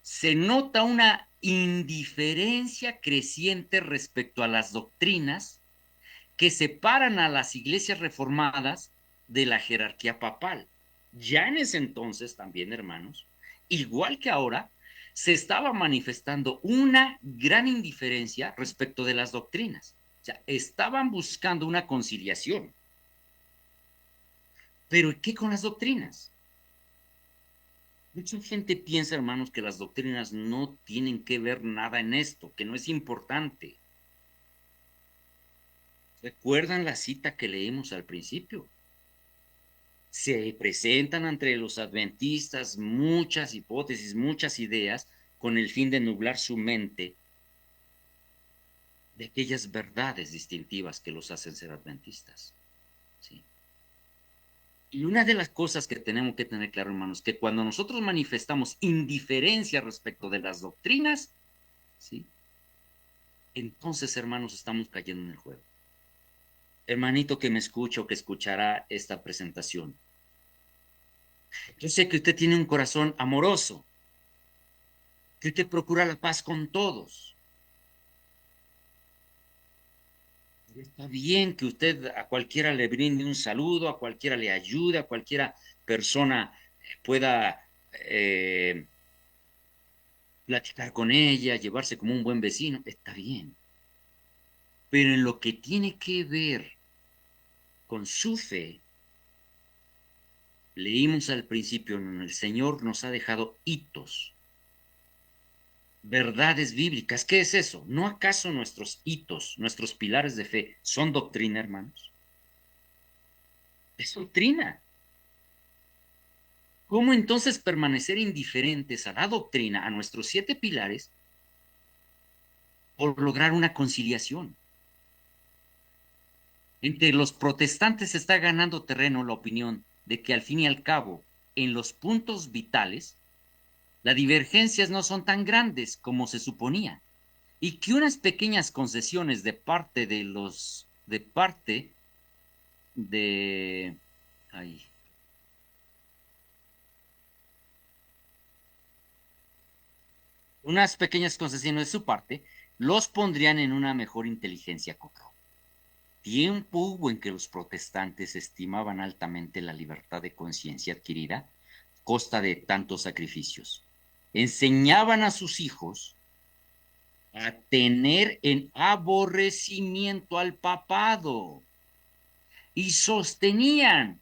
Se nota una indiferencia creciente respecto a las doctrinas que separan a las iglesias reformadas de la jerarquía papal. Ya en ese entonces también, hermanos, igual que ahora, se estaba manifestando una gran indiferencia respecto de las doctrinas. O sea, estaban buscando una conciliación. Pero ¿qué con las doctrinas? Mucha gente piensa, hermanos, que las doctrinas no tienen que ver nada en esto, que no es importante. ¿Recuerdan la cita que leímos al principio? Se presentan ante los adventistas muchas hipótesis, muchas ideas, con el fin de nublar su mente de aquellas verdades distintivas que los hacen ser adventistas. ¿Sí? Y una de las cosas que tenemos que tener claro, hermanos, que cuando nosotros manifestamos indiferencia respecto de las doctrinas, ¿sí? Entonces, hermanos, estamos cayendo en el juego. Hermanito que me escucha o que escuchará esta presentación, yo sé que usted tiene un corazón amoroso, que usted procura la paz con todos. Está bien que usted a cualquiera le brinde un saludo, a cualquiera le ayude, a cualquiera persona pueda platicar con ella, llevarse como un buen vecino, está bien. Pero en lo que tiene que ver con su fe, leímos al principio, el Señor nos ha dejado hitos. verdades bíblicas. ¿Qué es eso? ¿No acaso nuestros hitos, nuestros pilares de fe son doctrina, hermanos? Es doctrina. ¿Cómo entonces permanecer indiferentes a la doctrina, a nuestros 7 pilares, por lograr una conciliación? Entre los protestantes está ganando terreno la opinión de que al fin y al cabo, en los puntos vitales, las divergencias no son tan grandes como se suponía y que unas pequeñas concesiones de parte de ay, unas pequeñas concesiones de su parte los pondrían en una mejor inteligencia común. Tiempo hubo en que los protestantes estimaban altamente la libertad de conciencia adquirida a costa de tantos sacrificios. Enseñaban a sus hijos a tener en aborrecimiento al papado y sostenían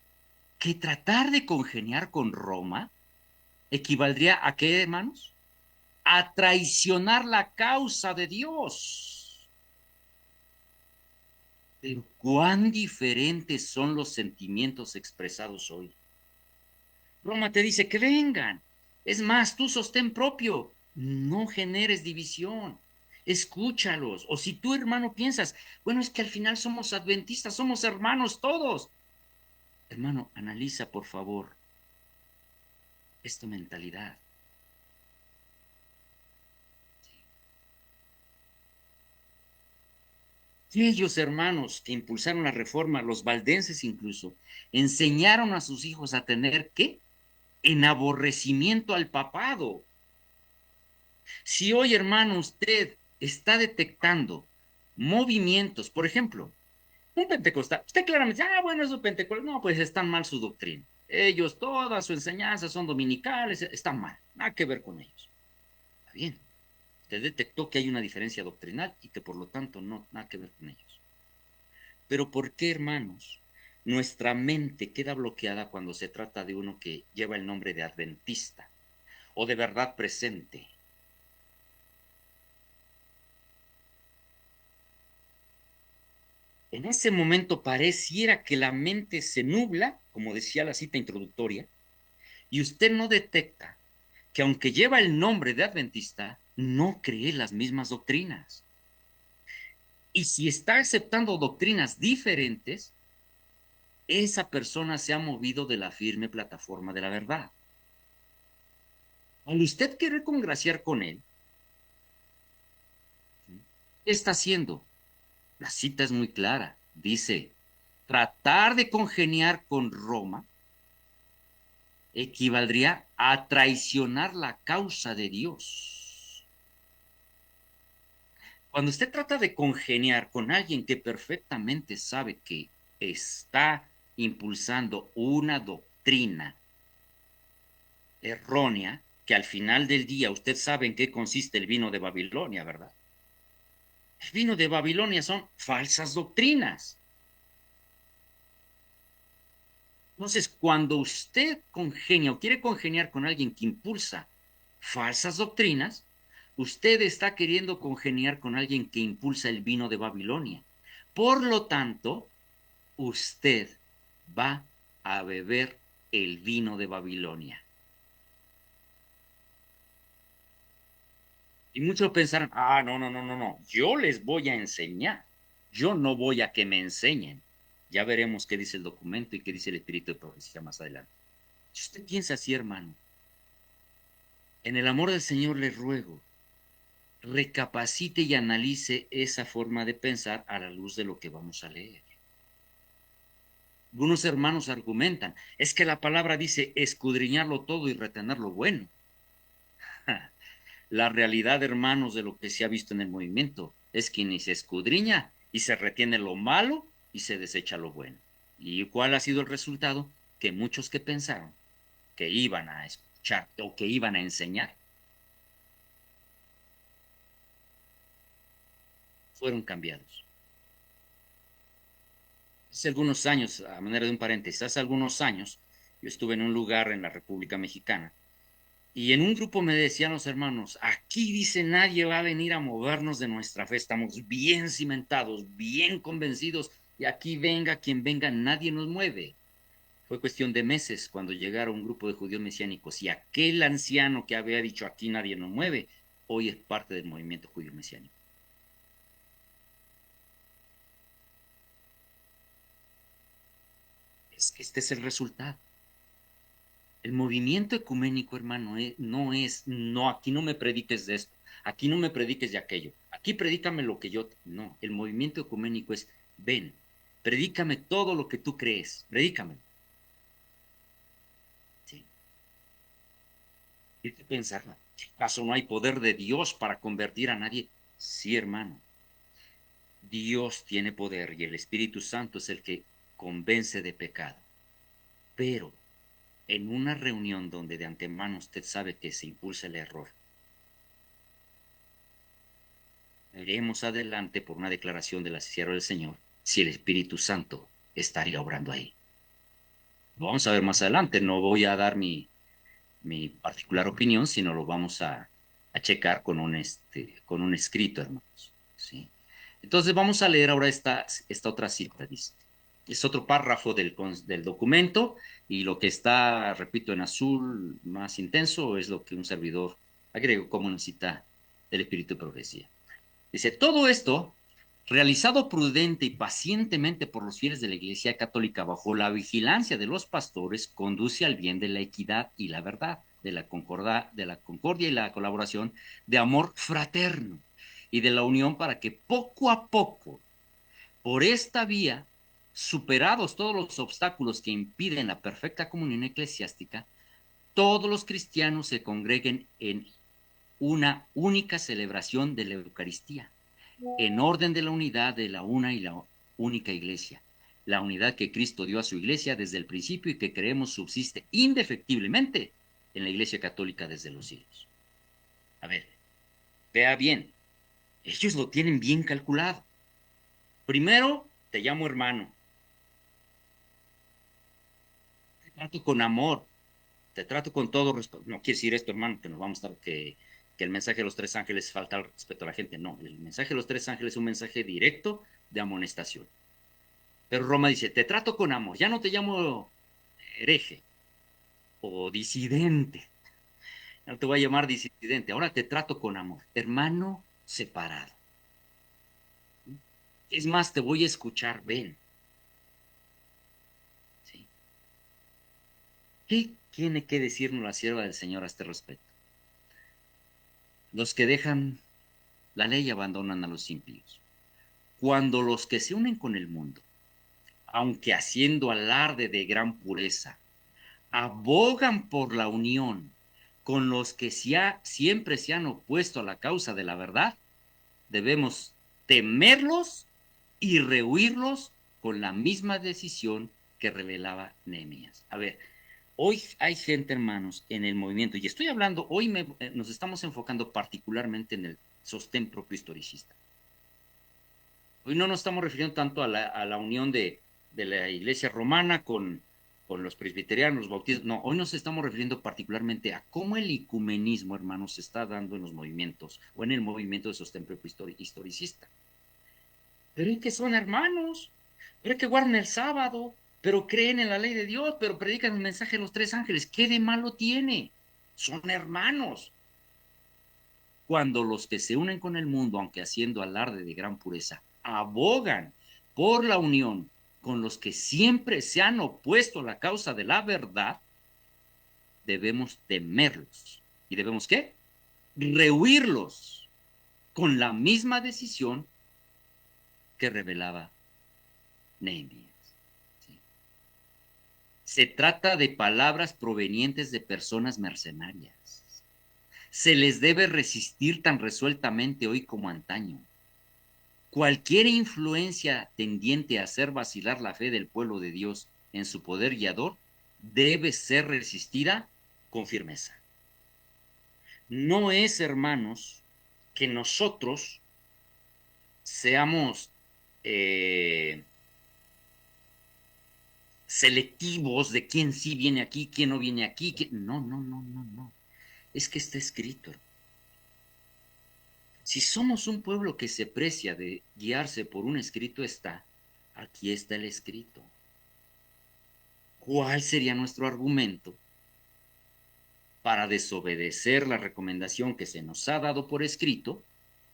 que tratar de congeniar con Roma equivaldría a qué, hermanos? A traicionar la causa de Dios. Pero cuán diferentes son los sentimientos expresados hoy. Roma te dice que vengan. Es más, tú sostén propio. No generes división. Escúchalos. O si tú, hermano, piensas, bueno, es que al final somos adventistas, somos hermanos todos. Hermano, analiza, por favor, esta mentalidad. Ellos, hermanos, que impulsaron la reforma, los valdenses incluso, enseñaron a sus hijos a tener, ¿qué? En aborrecimiento al papado. Si hoy, hermano, usted está detectando movimientos, por ejemplo, un pentecostal, usted claramente dice, bueno, esos pentecostales, no, pues están mal su doctrina. Ellos, toda su enseñanza son dominicales, están mal, nada que ver con ellos. Está bien, usted detectó que hay una diferencia doctrinal y que por lo tanto no, nada que ver con ellos. Pero ¿por qué, hermanos? Nuestra mente queda bloqueada cuando se trata de uno que lleva el nombre de adventista o de verdad presente. En ese momento pareciera que la mente se nubla, como decía la cita introductoria, y usted no detecta que aunque lleva el nombre de adventista, no cree las mismas doctrinas. Y si está aceptando doctrinas diferentes, esa persona se ha movido de la firme plataforma de la verdad. Al usted querer congraciar con él, ¿qué está haciendo? La cita es muy clara. Dice, tratar de congeniar con Roma equivaldría a traicionar la causa de Dios. Cuando usted trata de congeniar con alguien que perfectamente sabe que está impulsando una doctrina errónea, que al final del día usted sabe en qué consiste el vino de Babilonia, ¿verdad? El vino de Babilonia son falsas doctrinas. Entonces, cuando usted congenia o quiere congeniar con alguien que impulsa falsas doctrinas, usted está queriendo congeniar con alguien que impulsa el vino de Babilonia. Por lo tanto, usted va a beber el vino de Babilonia. Y muchos pensarán, no, no, no, no, no, yo les voy a enseñar, yo no voy a que me enseñen. Ya veremos qué dice el documento y qué dice el espíritu de profecía más adelante. Si usted piensa así, hermano, en el amor del Señor le ruego, recapacite y analice esa forma de pensar a la luz de lo que vamos a leer. Algunos hermanos argumentan, es que la palabra dice escudriñarlo todo y retener lo bueno. La realidad, hermanos, de lo que se ha visto en el movimiento es que ni se escudriña y se retiene lo malo y se desecha lo bueno. ¿Y cuál ha sido el resultado? Que muchos que pensaron que iban a escuchar o que iban a enseñar fueron cambiados. Hace algunos años, a manera de un paréntesis, hace algunos años yo estuve en un lugar en la República Mexicana Y en un grupo me decían los hermanos, aquí dice nadie va a venir a movernos de nuestra fe, estamos bien cimentados, bien convencidos, y aquí venga quien venga, nadie nos mueve. Fue cuestión de meses cuando llegaron un grupo de judíos mesiánicos y aquel anciano que había dicho aquí nadie nos mueve, hoy es parte del movimiento judío mesiánico. Este es el resultado. El movimiento ecuménico, hermano, no, aquí no me prediques de esto, aquí no me prediques de aquello, aquí predícame lo que yo, no, el movimiento ecuménico es, ven, predícame todo lo que tú crees, predícame. Sí. Hay que pensar, ¿acaso no hay poder de Dios para convertir a nadie? Sí, hermano, Dios tiene poder y el Espíritu Santo es el que convence de pecado, pero en una reunión donde de antemano usted sabe que se impulsa el error, veremos adelante por una declaración de la sierva del Señor si el Espíritu Santo estaría obrando ahí. Lo vamos a ver más adelante, no voy a dar mi particular opinión, sino lo vamos a checar con un escrito, hermanos. ¿Sí? Entonces vamos a leer ahora esta otra cita, dice. Es otro párrafo del documento y lo que está, repito, en azul más intenso es lo que un servidor agrego como una cita del Espíritu de Profecía. Dice, todo esto, realizado prudente y pacientemente por los fieles de la Iglesia Católica bajo la vigilancia de los pastores, conduce al bien de la equidad y la verdad, de la concordia y la colaboración, de amor fraterno y de la unión para que poco a poco, por esta vía, superados todos los obstáculos que impiden la perfecta comunión eclesiástica, todos los cristianos se congreguen en una única celebración de la Eucaristía en orden de la unidad de la una y la única iglesia, la unidad que Cristo dio a su iglesia desde el principio y que creemos subsiste indefectiblemente en la iglesia católica desde los siglos. A ver, vea bien, ellos lo tienen bien calculado. Primero, te llamo hermano, te trato con amor, te trato con todo respeto. No quiere decir esto, hermano, que nos vamos a estar, que el mensaje de los tres ángeles falta al respeto a la gente. No, el mensaje de los tres ángeles es un mensaje directo de amonestación. Pero Roma dice, te trato con amor, ya no te llamo hereje o disidente, ya no te voy a llamar disidente, ahora te trato con amor, hermano separado. Es más, te voy a escuchar, ven. ¿Sí? ¿Qué tiene que decirnos la sierva del Señor a este respecto? Los que dejan la ley abandonan a los impíos. Cuando los que se unen con el mundo, aunque haciendo alarde de gran pureza, abogan por la unión con los que siempre se han opuesto a la causa de la verdad, debemos temerlos y rehuirlos con la misma decisión que revelaba Nehemías. A ver, hoy hay gente, hermanos, en el movimiento, y estoy hablando, nos estamos enfocando particularmente en el sostén propio historicista. Hoy no nos estamos refiriendo tanto a la unión de la iglesia romana con los presbiterianos, los bautistas. No, hoy nos estamos refiriendo particularmente a cómo el ecumenismo, hermanos, se está dando en los movimientos o en el movimiento de sostén propio historicista. Pero es que son hermanos, pero es que guardan el sábado, pero creen en la ley de Dios, pero predican el mensaje de los tres ángeles. ¿Qué de malo tiene? Son hermanos. Cuando los que se unen con el mundo, aunque haciendo alarde de gran pureza, abogan por la unión con los que siempre se han opuesto a la causa de la verdad, debemos temerlos. ¿Y debemos qué? Rehuirlos con la misma decisión que revelaba Nehemías. ¿Sí? Se trata de palabras provenientes de personas mercenarias. Se les debe resistir tan resueltamente hoy como antaño. Cualquier influencia tendiente a hacer vacilar la fe del pueblo de Dios en su poder guiador debe ser resistida con firmeza. No es, hermanos, que nosotros seamos selectivos de quién sí viene aquí, quién no viene aquí. No, no, no, no, no. Es que está escrito. Si somos un pueblo que se precia de guiarse por un escrito está, aquí está el escrito. ¿Cuál sería nuestro argumento para desobedecer la recomendación que se nos ha dado por escrito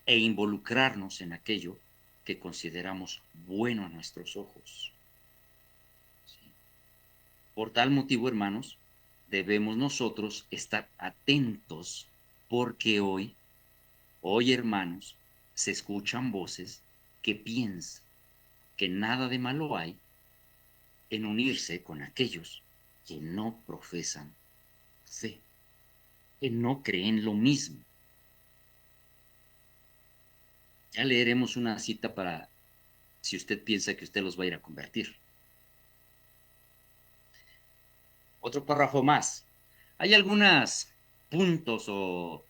e involucrarnos en aquello que consideramos bueno a nuestros ojos? ¿Sí? Por tal motivo, hermanos, debemos nosotros estar atentos porque hoy, hermanos, se escuchan voces que piensan que nada de malo hay en unirse con aquellos que no profesan fe, que no creen lo mismo. Ya leeremos una cita para si usted piensa que usted los va a ir a convertir. Otro párrafo más. Hay algunos puntos o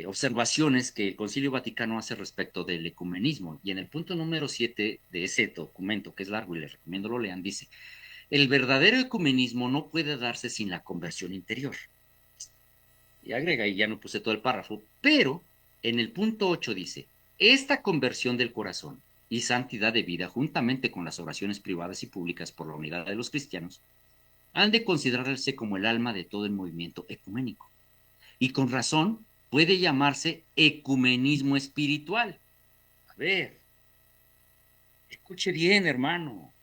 observaciones que el Concilio Vaticano hace respecto del ecumenismo. Y en el punto número 7 de ese documento, que es largo y les recomiendo lo lean, dice: el verdadero ecumenismo no puede darse sin la conversión interior. Y agrega, y ya no puse todo el párrafo, pero en el punto 8 dice: esta conversión del corazón y santidad de vida, juntamente con las oraciones privadas y públicas por la unidad de los cristianos, han de considerarse como el alma de todo el movimiento ecuménico. Y con razón puede llamarse ecumenismo espiritual. A ver, escuche bien, hermano.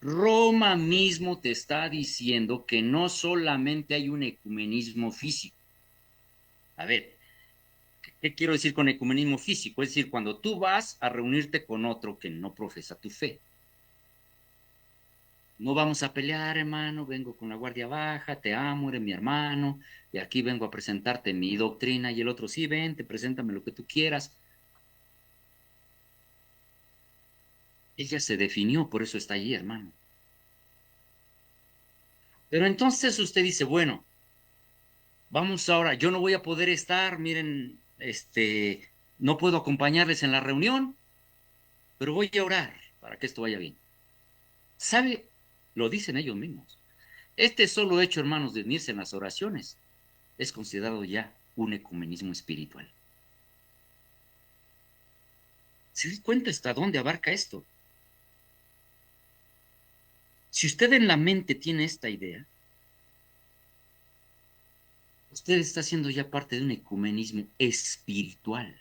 Roma mismo te está diciendo que no solamente hay un ecumenismo físico. A ver, ¿qué quiero decir con ecumenismo físico? Es decir, cuando tú vas a reunirte con otro que no profesa tu fe. No vamos a pelear, hermano, vengo con la guardia baja, te amo, eres mi hermano, y aquí vengo a presentarte mi doctrina, y el otro, sí, vente, preséntame lo que tú quieras. Ella se definió, por eso está allí, hermano. Pero entonces usted dice, bueno, vamos ahora, yo no voy a poder estar, miren, no puedo acompañarles en la reunión, pero voy a orar para que esto vaya bien. ¿Sabe? Lo dicen ellos mismos. Este solo hecho, hermanos, de unirse en las oraciones es considerado ya un ecumenismo espiritual. ¿Se da cuenta hasta dónde abarca esto? Si usted en la mente tiene esta idea, usted está haciendo ya parte de un ecumenismo espiritual.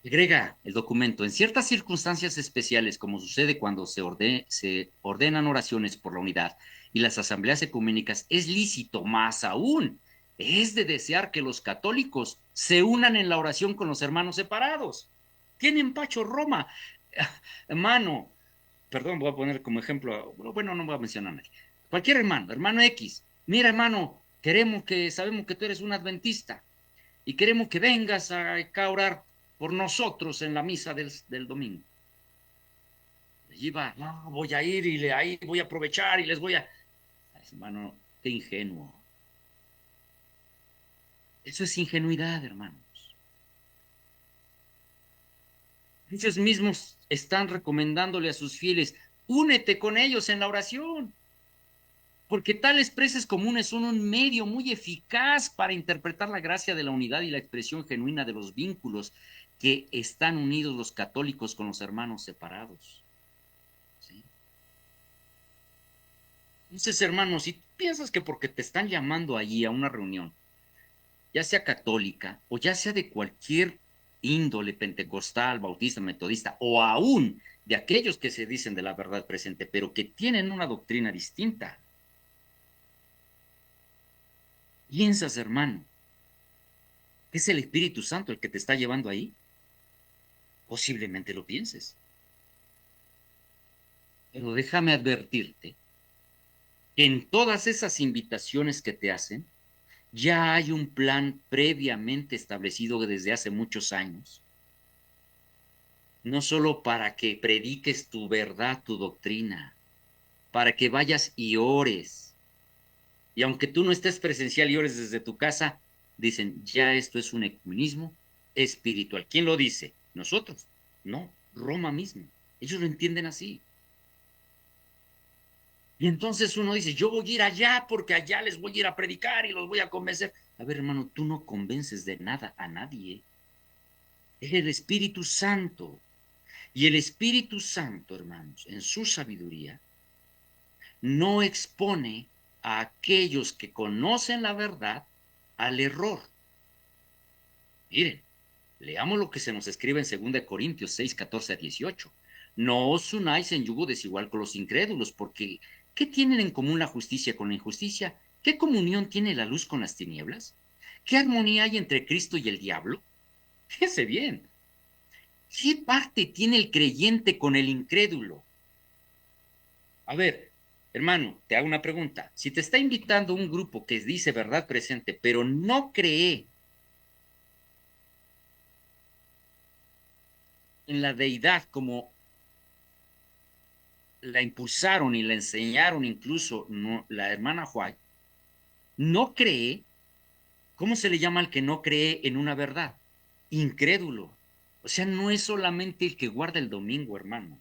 Agrega el documento: en ciertas circunstancias especiales, como sucede cuando se ordenan oraciones por la unidad y las asambleas ecuménicas, es lícito, más aún, es de desear que los católicos se unan en la oración con los hermanos separados. Tienen Pacho Roma. Hermano, perdón, voy a poner como ejemplo, bueno, no voy a mencionar a nadie. Cualquier hermano, hermano X, mira, hermano, sabemos que tú eres un adventista y queremos que vengas acá a orar por nosotros en la misa del domingo. Allí va, no, voy a ir y ahí voy a aprovechar y les voy a... Hermano, qué ingenuo. Eso es ingenuidad, hermanos. Ellos mismos están recomendándole a sus fieles: únete con ellos en la oración, porque tales preces comunes son un medio muy eficaz para interpretar la gracia de la unidad y la expresión genuina de los vínculos que están unidos los católicos con los hermanos separados. ¿Sí? Entonces, hermanos, si piensas que porque te están llamando allí a una reunión, ya sea católica o ya sea de cualquier índole, pentecostal, bautista, metodista, o aún de aquellos que se dicen de la verdad presente, pero que tienen una doctrina distinta, piensas, hermano, que es el Espíritu Santo el que te está llevando ahí. Posiblemente lo pienses. Pero déjame advertirte que en todas esas invitaciones que te hacen, ya hay un plan previamente establecido desde hace muchos años, no solo para que prediques tu verdad, tu doctrina, para que vayas y ores. Y aunque tú no estés presencial y ores desde tu casa, dicen, ya esto es un ecumenismo espiritual. ¿Quién lo dice? Nosotros. No, Roma mismo. Ellos lo entienden así. Y entonces uno dice, yo voy a ir allá porque allá les voy a ir a predicar y los voy a convencer. A ver, hermano, tú no convences de nada a nadie. Es el Espíritu Santo. Y el Espíritu Santo, hermanos, en su sabiduría, no expone a aquellos que conocen la verdad al error. Miren, leamos lo que se nos escribe en 2 Corintios 6, 14 a 18. No os unáis en yugo desigual con los incrédulos, porque ¿qué tienen en común la justicia con la injusticia? ¿Qué comunión tiene la luz con las tinieblas? ¿Qué armonía hay entre Cristo y el diablo? Fíjese bien. ¿Qué parte tiene el creyente con el incrédulo? A ver, hermano, te hago una pregunta. Si te está invitando un grupo que dice verdad presente, pero no cree en la deidad como la impulsaron y la enseñaron incluso la hermana White, no cree, ¿cómo se le llama al que no cree en una verdad? Incrédulo. O sea, no es solamente el que guarda el domingo, hermano.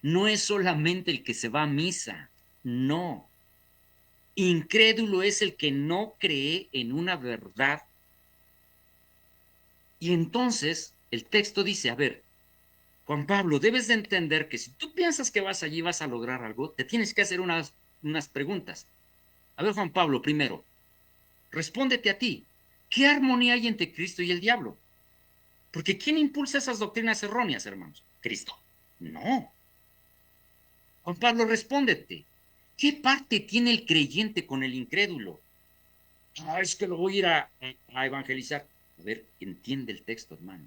No es solamente el que se va a misa. No. Incrédulo es el que no cree en una verdad. Y entonces el texto dice, a ver, Juan Pablo, debes de entender que si tú piensas que vas allí vas a lograr algo, te tienes que hacer unas preguntas. A ver, Juan Pablo, primero, respóndete a ti. ¿Qué armonía hay entre Cristo y el diablo? Porque ¿quién impulsa esas doctrinas erróneas, hermanos? Cristo. No. Juan Pablo, respóndete. ¿Qué parte tiene el creyente con el incrédulo? Ah, es que lo voy a ir a evangelizar. A ver, entiende el texto, hermano.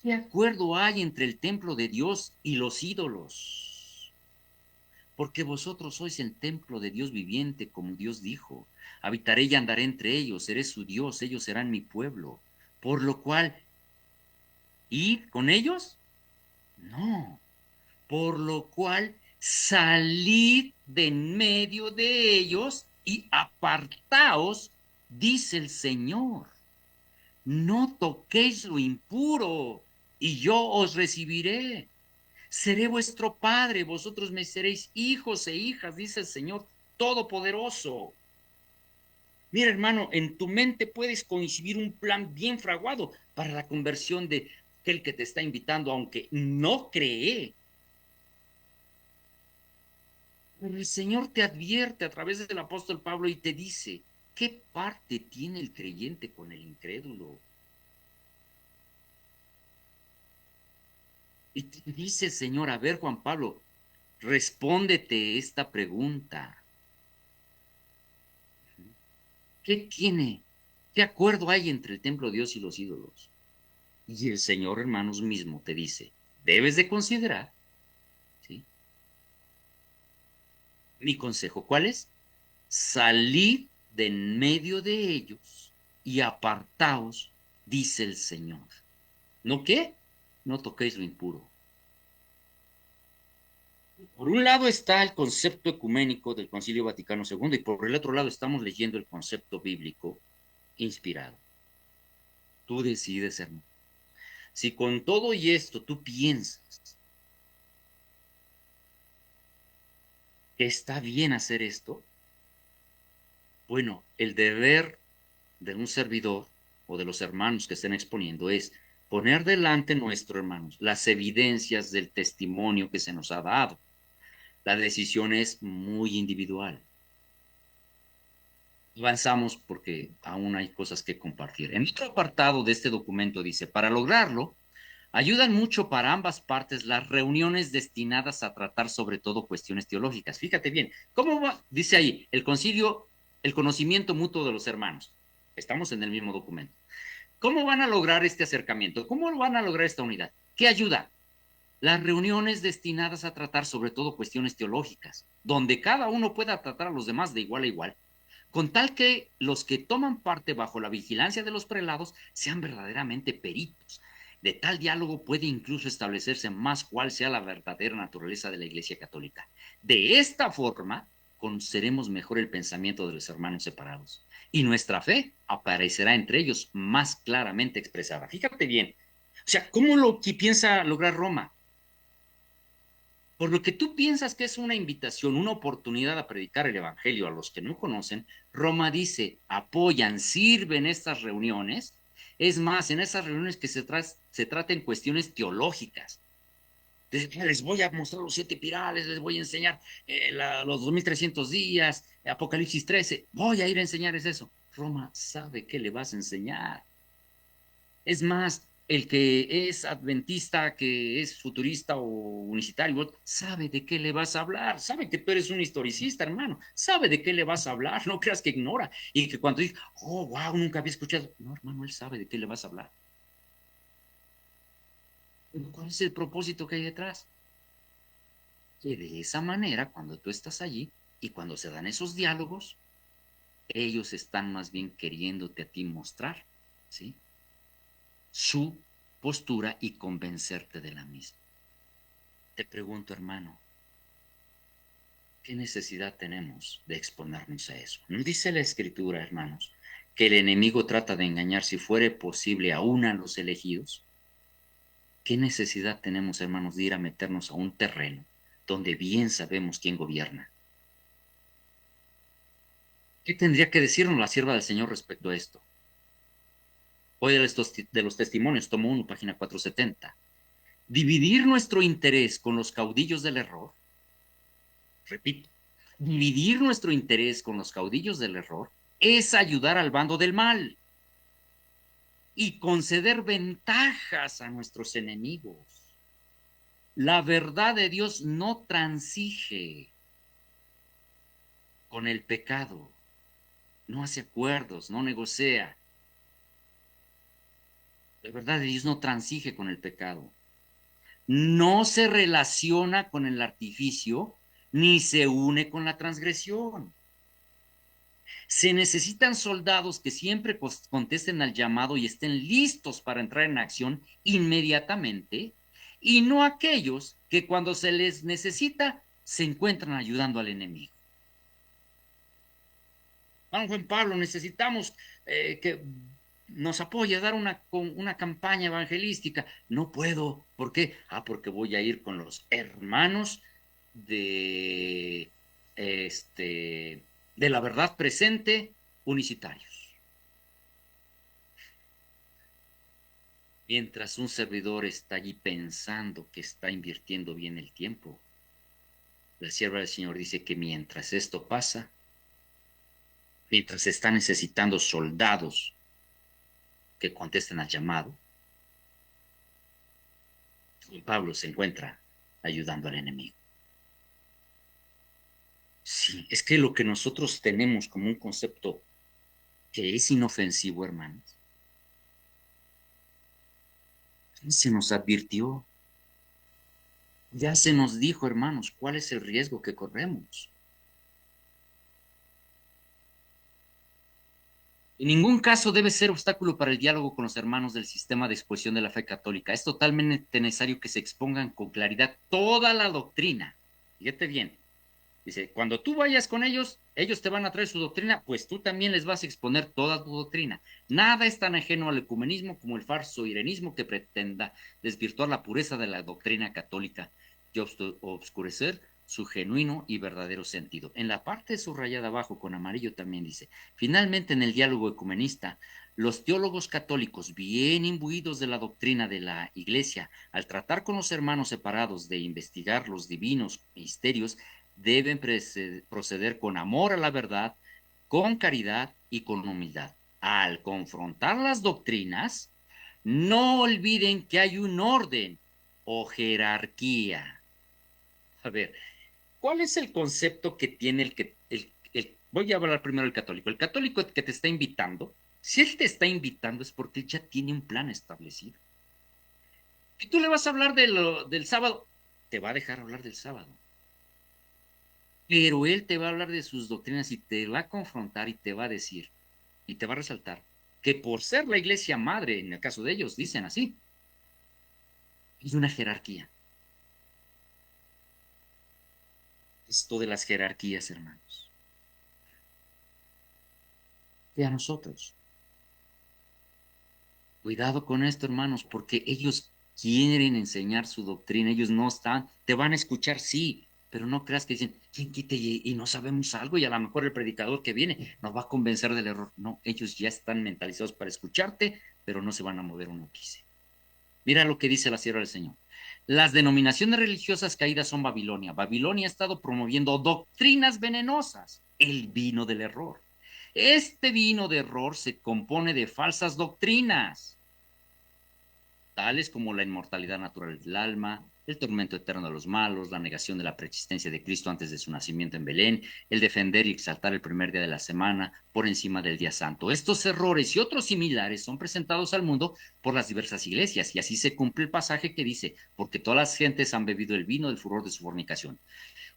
¿Qué acuerdo hay entre el templo de Dios y los ídolos? Porque vosotros sois el templo de Dios viviente, como Dios dijo. Habitaré y andaré entre ellos, seré su Dios, ellos serán mi pueblo. Por lo cual, ¿ir con ellos? No. Por lo cual, salid de en medio de ellos y apartaos, dice el Señor. No toquéis lo impuro, y yo os recibiré. Seré vuestro padre, vosotros me seréis hijos e hijas, dice el Señor Todopoderoso. Mira, hermano, en tu mente puedes coincidir un plan bien fraguado para la conversión de aquel que te está invitando, aunque no cree. Pero el Señor te advierte a través del apóstol Pablo y te dice, ¿qué parte tiene el creyente con el incrédulo? Y te dice el Señor, a ver, Juan Pablo, respóndete esta pregunta. ¿Qué tiene? ¿Qué acuerdo hay entre el templo de Dios y los ídolos? Y el Señor, hermanos, mismo te dice, debes de considerar, ¿sí? Mi consejo, ¿cuál es? Salid de en medio de ellos y apartaos, dice el Señor. ¿No qué? No toquéis lo impuro. Por un lado está el concepto ecuménico del Concilio Vaticano II y por el otro lado estamos leyendo el concepto bíblico inspirado. Tú decides, hermano. Si con todo y esto tú piensas que está bien hacer esto, bueno, el deber de un servidor o de los hermanos que estén exponiendo es poner delante nuestro, hermanos, las evidencias del testimonio que se nos ha dado. La decisión es muy individual. Avanzamos porque aún hay cosas que compartir. En otro apartado de este documento dice, para lograrlo, ayudan mucho para ambas partes las reuniones destinadas a tratar sobre todo cuestiones teológicas. Fíjate bien, ¿cómo va? Dice ahí, el concilio, el conocimiento mutuo de los hermanos. Estamos en el mismo documento. ¿Cómo van a lograr este acercamiento? ¿Cómo van a lograr esta unidad? ¿Qué ayuda? Las reuniones destinadas a tratar sobre todo cuestiones teológicas, donde cada uno pueda tratar a los demás de igual a igual, con tal que los que toman parte bajo la vigilancia de los prelados sean verdaderamente peritos. De tal diálogo puede incluso establecerse más cuál sea la verdadera naturaleza de la Iglesia Católica. De esta forma, conoceremos mejor el pensamiento de los hermanos separados y nuestra fe aparecerá entre ellos más claramente expresada. Fíjate bien, o sea, ¿cómo lo que piensa lograr Roma? Por lo que tú piensas que es una invitación, una oportunidad a predicar el evangelio a los que no conocen, Roma dice, apoyan, sirven estas reuniones. Es más, en esas reuniones que se traten cuestiones teológicas. Les voy a mostrar los 7 pirales, les voy a enseñar los 2300 días, Apocalipsis 13. Voy a ir a enseñarles eso. Roma sabe qué le vas a enseñar. Es más, el que es adventista, que es futurista o unicitario, sabe de qué le vas a hablar, sabe que tú eres un historicista, hermano, sabe de qué le vas a hablar, no creas que ignora. Y que cuando dice, oh, wow, nunca había escuchado. No, hermano, él sabe de qué le vas a hablar. ¿Cuál es el propósito que hay detrás? Que de esa manera, cuando tú estás allí y cuando se dan esos diálogos, ellos están más bien queriéndote a ti mostrar, ¿sí? Su postura y convencerte de la misma. Te pregunto, hermano, ¿qué necesidad tenemos de exponernos a eso? ¿No dice la Escritura, hermanos, que el enemigo trata de engañar si fuere posible aún a los elegidos? ¿Qué necesidad tenemos, hermanos, de ir a meternos a un terreno donde bien sabemos quién gobierna? ¿Qué tendría que decirnos la sierva del Señor respecto a esto? Hoy de los testimonios, tomo 1, página 470. Dividir nuestro interés con los caudillos del error, repito, dividir nuestro interés con los caudillos del error es ayudar al bando del mal y conceder ventajas a nuestros enemigos. La verdad de Dios no transige con el pecado, no hace acuerdos, no negocia. La verdad de Dios no transige con el pecado. No se relaciona con el artificio ni se une con la transgresión. Se necesitan soldados que siempre contesten al llamado y estén listos para entrar en acción inmediatamente, y no aquellos que cuando se les necesita se encuentran ayudando al enemigo. Juan Juan Pablo, necesitamos que nos apoye a dar una campaña evangelística. No puedo. ¿Por qué? Porque voy a ir con los hermanos de, de la verdad presente unicitarios. Mientras un servidor está allí pensando que está invirtiendo bien el tiempo, la sierva del Señor dice que mientras esto pasa, mientras se está necesitando soldados que contesten al llamado, Pablo se encuentra ayudando al enemigo. Sí, es que lo que nosotros tenemos como un concepto que es inofensivo, hermanos, se nos advirtió, ya se nos dijo, hermanos, cuál es el riesgo que corremos. En ningún caso debe ser obstáculo para el diálogo con los hermanos del sistema de exposición de la fe católica. Es totalmente necesario que se expongan con claridad toda la doctrina. Fíjate bien. Dice, cuando tú vayas con ellos, ellos te van a traer su doctrina, pues tú también les vas a exponer toda tu doctrina. Nada es tan ajeno al ecumenismo como el falso irenismo que pretenda desvirtuar la pureza de la doctrina católica y obscurecer su genuino y verdadero sentido. En la parte subrayada abajo con amarillo también dice, finalmente en el diálogo ecumenista, los teólogos católicos, bien imbuidos de la doctrina de la Iglesia, al tratar con los hermanos separados de investigar los divinos misterios, deben proceder con amor a la verdad, con caridad y con humildad. Al confrontar las doctrinas, no olviden que hay un orden o jerarquía. A ver, ¿cuál es el concepto que tiene voy a hablar primero del católico? El católico que te está invitando, si él te está invitando es porque él ya tiene un plan establecido. Si tú le vas a hablar del sábado, te va a dejar hablar del sábado. Pero él te va a hablar de sus doctrinas y te va a confrontar y te va a decir y te va a resaltar que por ser la iglesia madre, en el caso de ellos, dicen así, es una jerarquía. Esto de las jerarquías, hermanos. Y a nosotros. Cuidado con esto, hermanos, porque ellos quieren enseñar su doctrina, ellos no están, te van a escuchar, sí, pero no creas que dicen, ¿quién quite y no sabemos algo? Y a lo mejor el predicador que viene nos va a convencer del error. No, ellos ya están mentalizados para escucharte, pero no se van a mover un ápice. Mira lo que dice la sierva del Señor. Las denominaciones religiosas caídas son Babilonia. Babilonia ha estado promoviendo doctrinas venenosas, el vino del error. Este vino de error se compone de falsas doctrinas, tales como la inmortalidad natural del alma, el tormento eterno de los malos, la negación de la preexistencia de Cristo antes de su nacimiento en Belén, el defender y exaltar el primer día de la semana por encima del día santo. Estos errores y otros similares son presentados al mundo por las diversas iglesias, y así se cumple el pasaje que dice, porque todas las gentes han bebido el vino del furor de su fornicación.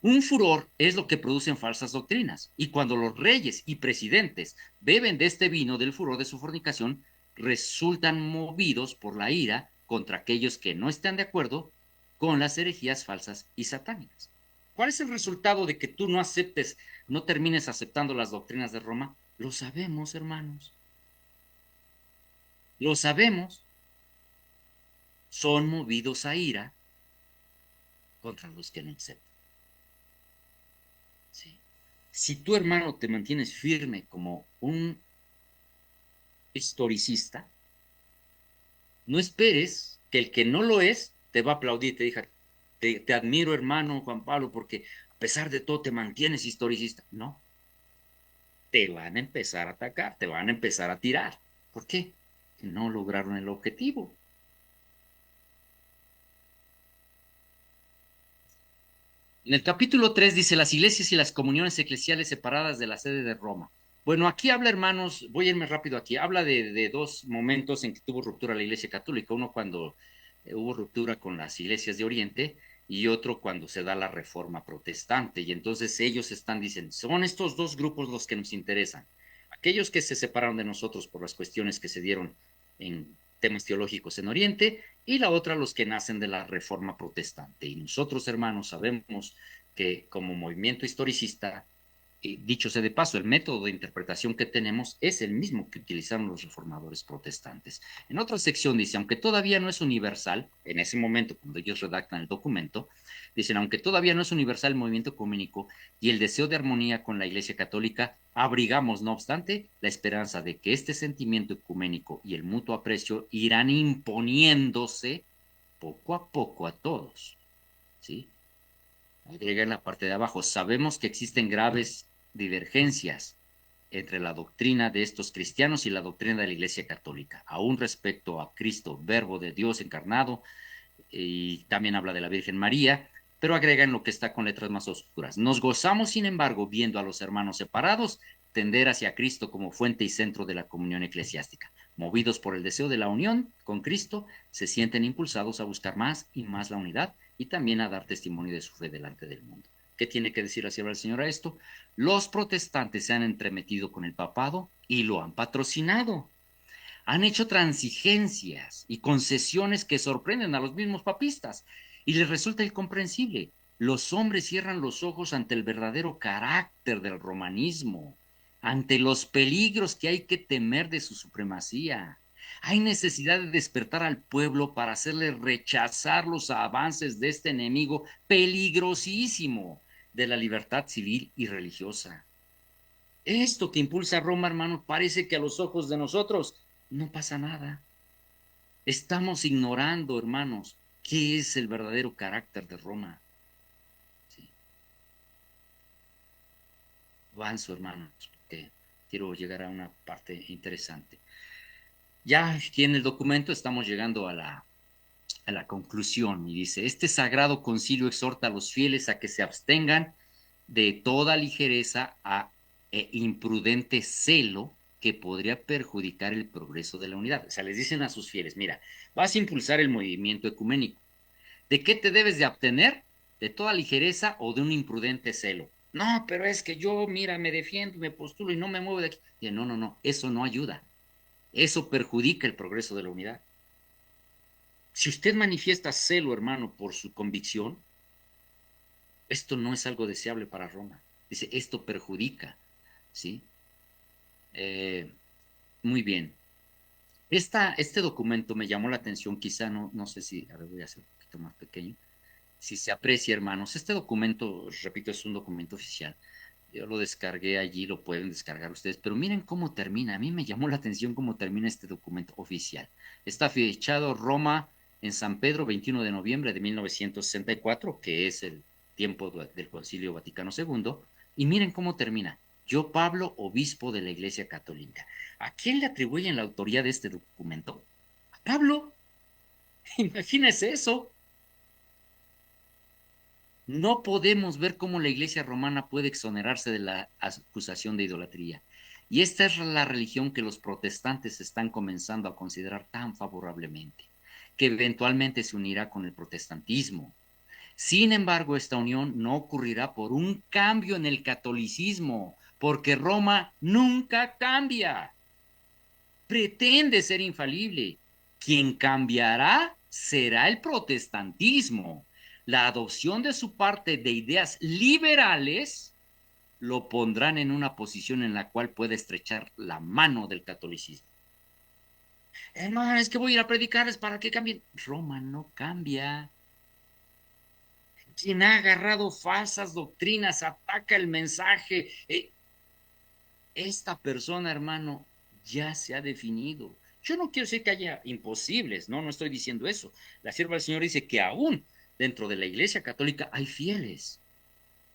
Un furor es lo que producen falsas doctrinas, y cuando los reyes y presidentes beben de este vino del furor de su fornicación, resultan movidos por la ira contra aquellos que no están de acuerdo con las herejías falsas y satánicas. ¿Cuál es el resultado de que tú no aceptes, no termines aceptando las doctrinas de Roma? Lo sabemos, hermanos. Lo sabemos. Son movidos a ira contra los que no aceptan. ¿Sí? Si tu hermano te mantienes firme como un historicista, no esperes que el que no lo es te va a aplaudir, te diga, te admiro hermano Juan Pablo porque a pesar de todo te mantienes historicista. No, te van a empezar a atacar, te van a empezar a tirar. ¿Por qué? Que no lograron el objetivo. En el capítulo 3 dice las iglesias y las comuniones eclesiales separadas de la sede de Roma. Bueno, aquí habla, hermanos, voy a irme rápido aquí, habla de dos momentos en que tuvo ruptura la iglesia católica, uno cuando hubo ruptura con las iglesias de Oriente y otro cuando se da la reforma protestante. Y entonces ellos están diciendo, son estos dos grupos los que nos interesan. Aquellos que se separaron de nosotros por las cuestiones que se dieron en temas teológicos en Oriente y la otra los que nacen de la reforma protestante. Y nosotros, hermanos, sabemos que como movimiento historicista, dicho sea de paso, el método de interpretación que tenemos es el mismo que utilizaron los reformadores protestantes. En otra sección dice, aunque todavía no es universal, en ese momento cuando ellos redactan el documento, dicen, aunque todavía no es universal el movimiento ecuménico y el deseo de armonía con la Iglesia Católica, abrigamos, no obstante, la esperanza de que este sentimiento ecuménico y el mutuo aprecio irán imponiéndose poco a poco a todos, ¿sí? Agrega en la parte de abajo, sabemos que existen graves divergencias entre la doctrina de estos cristianos y la doctrina de la Iglesia Católica, aún respecto a Cristo, verbo de Dios encarnado, y también habla de la Virgen María, pero agrega en lo que está con letras más oscuras. Nos gozamos, sin embargo, viendo a los hermanos separados tender hacia Cristo como fuente y centro de la comunión eclesiástica. Movidos por el deseo de la unión con Cristo, se sienten impulsados a buscar más y más la unidad y también a dar testimonio de su fe delante del mundo. ¿Qué tiene que decir la sierva del Señor a esto? Los protestantes se han entremetido con el papado y lo han patrocinado. Han hecho transigencias y concesiones que sorprenden a los mismos papistas y les resulta incomprensible. Los hombres cierran los ojos ante el verdadero carácter del romanismo, ante los peligros que hay que temer de su supremacía. Hay necesidad de despertar al pueblo para hacerle rechazar los avances de este enemigo peligrosísimo de la libertad civil y religiosa. Esto que impulsa a Roma, hermano, parece que a los ojos de nosotros no pasa nada. Estamos ignorando, hermanos, qué es el verdadero carácter de Roma. Sí. Avanzo, hermanos, porque quiero llegar a una parte interesante. Ya aquí en el documento estamos llegando a la conclusión y dice, este sagrado concilio exhorta a los fieles a que se abstengan de toda ligereza e imprudente celo que podría perjudicar el progreso de la unidad. O sea, les dicen a sus fieles, mira, vas a impulsar el movimiento ecuménico. ¿De qué te debes de abstener? ¿De toda ligereza o de un imprudente celo? No, pero es que yo, mira, me defiendo, me postulo y no me muevo de aquí. Y no, no, no, eso no ayuda. Eso perjudica el progreso de la unidad. Si usted manifiesta celo, hermano, por su convicción, esto no es algo deseable para Roma. Dice, esto perjudica, ¿sí? Eh, muy bien. Este documento me llamó la atención, quizá no sé si, a ver, voy a hacer un poquito más pequeño, si se aprecia, hermanos. Este documento, repito, es un documento oficial. Yo lo descargué allí, lo pueden descargar ustedes, pero miren cómo termina. A mí me llamó la atención cómo termina este documento oficial. Está fechado Roma en San Pedro, 21 de noviembre de 1964, que es el tiempo del Concilio Vaticano II. Y miren cómo termina. Yo, Pablo, obispo de la Iglesia Católica. ¿A quién le atribuyen la autoría de este documento? A Pablo. Imagínense eso. No podemos ver cómo la Iglesia romana puede exonerarse de la acusación de idolatría. Y esta es la religión que los protestantes están comenzando a considerar tan favorablemente, que eventualmente se unirá con el protestantismo. Sin embargo, esta unión no ocurrirá por un cambio en el catolicismo, porque Roma nunca cambia. Pretende ser infalible. Quien cambiará será el protestantismo. La adopción de su parte de ideas liberales lo pondrán en una posición en la cual puede estrechar la mano del catolicismo. Hermano, es que voy a ir a predicarles para que cambien. Roma no cambia. Quien ha agarrado falsas doctrinas ataca el mensaje. Esta persona, hermano, ya se ha definido. Yo no quiero decir que haya imposibles, no estoy diciendo eso. La sierva del Señor dice que aún dentro de la Iglesia Católica hay fieles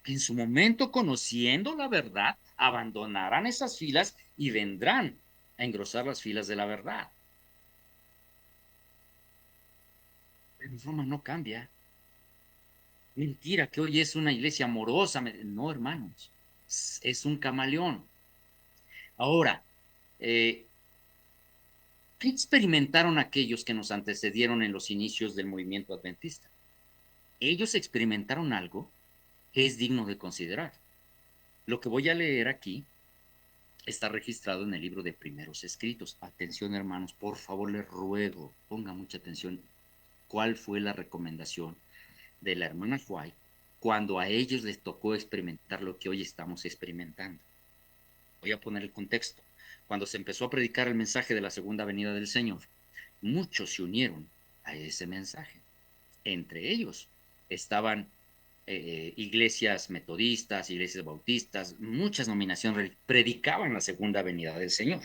que en su momento, conociendo la verdad, abandonarán esas filas y vendrán a engrosar las filas de la verdad. Pero Roma no cambia. Mentira, que hoy es una iglesia amorosa. No, hermanos, es un camaleón. Ahora, ¿qué experimentaron aquellos que nos antecedieron en los inicios del movimiento adventista? Ellos experimentaron algo que es digno de considerar. Lo que voy a leer aquí está registrado en el libro de Primeros Escritos. Atención, hermanos, por favor, les ruego, ponga mucha atención. ¿Cuál fue la recomendación de la hermana White cuando a ellos les tocó experimentar lo que hoy estamos experimentando? Voy a poner el contexto. Cuando se empezó a predicar el mensaje de la segunda venida del Señor, muchos se unieron a ese mensaje. Entre ellos estaban iglesias metodistas, iglesias bautistas, muchas denominaciones predicaban la segunda venida del Señor.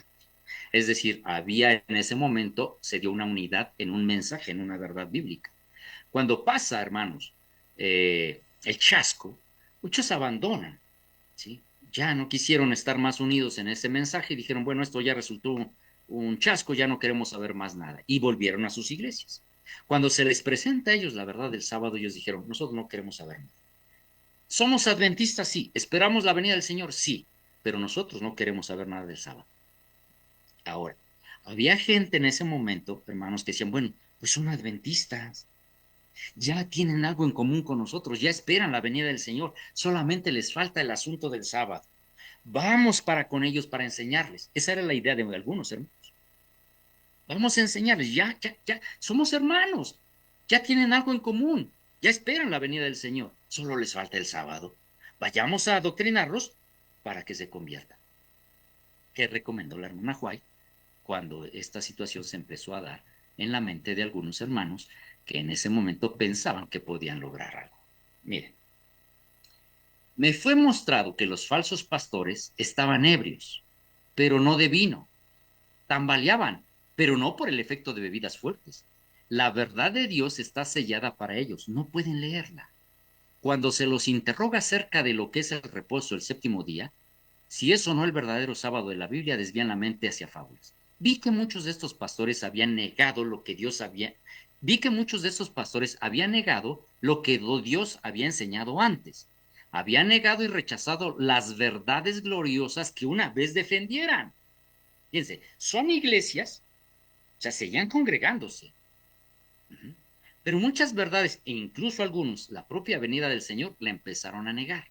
Es decir, había en ese momento, se dio una unidad en un mensaje, en una verdad bíblica. Cuando pasa, hermanos, el chasco, muchos abandonan, ¿sí? Ya no quisieron estar más unidos en ese mensaje y dijeron, bueno, esto ya resultó un chasco, ya no queremos saber más nada. Y volvieron a sus iglesias. Cuando se les presenta a ellos la verdad del sábado, ellos dijeron, nosotros no queremos saber nada. Somos adventistas, sí. Esperamos la venida del Señor, sí. Pero nosotros no queremos saber nada del sábado. Ahora, había gente en ese momento, hermanos, que decían, bueno, pues son adventistas. Ya tienen algo en común con nosotros, ya esperan la venida del Señor, solamente les falta el asunto del sábado. Vamos para con ellos para enseñarles. Esa era la idea de algunos hermanos. Vamos a enseñarles, ya, somos hermanos, ya tienen algo en común, ya esperan la venida del Señor, solo les falta el sábado. Vayamos a adoctrinarlos para que se conviertan. ¿Qué recomendó la hermana White cuando esta situación se empezó a dar en la mente de algunos hermanos que en ese momento pensaban que podían lograr algo? Miren, me fue mostrado que los falsos pastores estaban ebrios, pero no de vino, tambaleaban, pero no por el efecto de bebidas fuertes. La verdad de Dios está sellada para ellos, no pueden leerla. Cuando se los interroga acerca de lo que es el reposo el séptimo día, si es o no el verdadero sábado de la Biblia, desvían la mente hacia fábulas. Vi que muchos de estos pastores habían negado lo que Dios había, vi que muchos de estos pastores habían negado lo que Dios había enseñado antes. Habían negado y rechazado las verdades gloriosas que una vez defendieran. Fíjense, son iglesias, o sea, seguían congregándose. Pero muchas verdades, e incluso algunos, la propia venida del Señor, la empezaron a negar.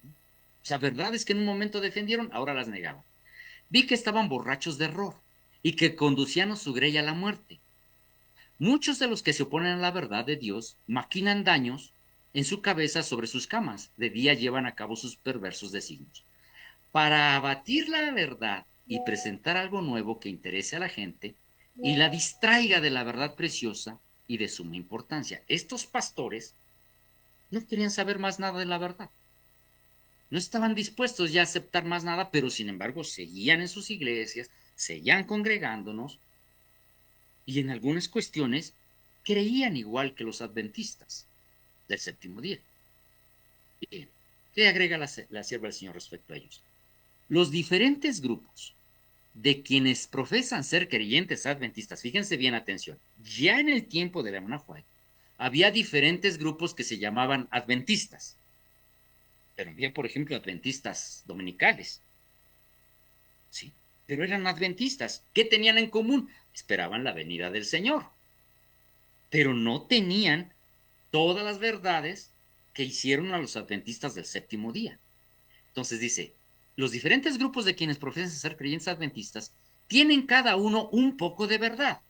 O sea, verdades que en un momento defendieron, ahora las negaban. Vi que estaban borrachos de error y que conducían a su grey a la muerte. Muchos de los que se oponen a la verdad de Dios maquinan daños en su cabeza sobre sus camas. De día llevan a cabo sus perversos designios. Para abatir la verdad y presentar algo nuevo que interese a la gente, y la distraiga de la verdad preciosa y de suma importancia. Estos pastores no querían saber más nada de la verdad. No estaban dispuestos ya a aceptar más nada, pero sin embargo seguían en sus iglesias, seguían congregándonos y en algunas cuestiones creían igual que los adventistas del séptimo día. Bien, ¿qué agrega la sierva del Señor respecto a ellos? Los diferentes grupos de quienes profesan ser creyentes adventistas, fíjense bien, atención, ya en el tiempo de la hermana White, había diferentes grupos que se llamaban adventistas, pero había, por ejemplo, adventistas dominicales, ¿sí? Pero eran adventistas. ¿Qué tenían en común? Esperaban la venida del Señor, pero no tenían todas las verdades que hicieron a los adventistas del séptimo día. Entonces dice, los diferentes grupos de quienes profesan ser creyentes adventistas tienen cada uno un poco de verdad.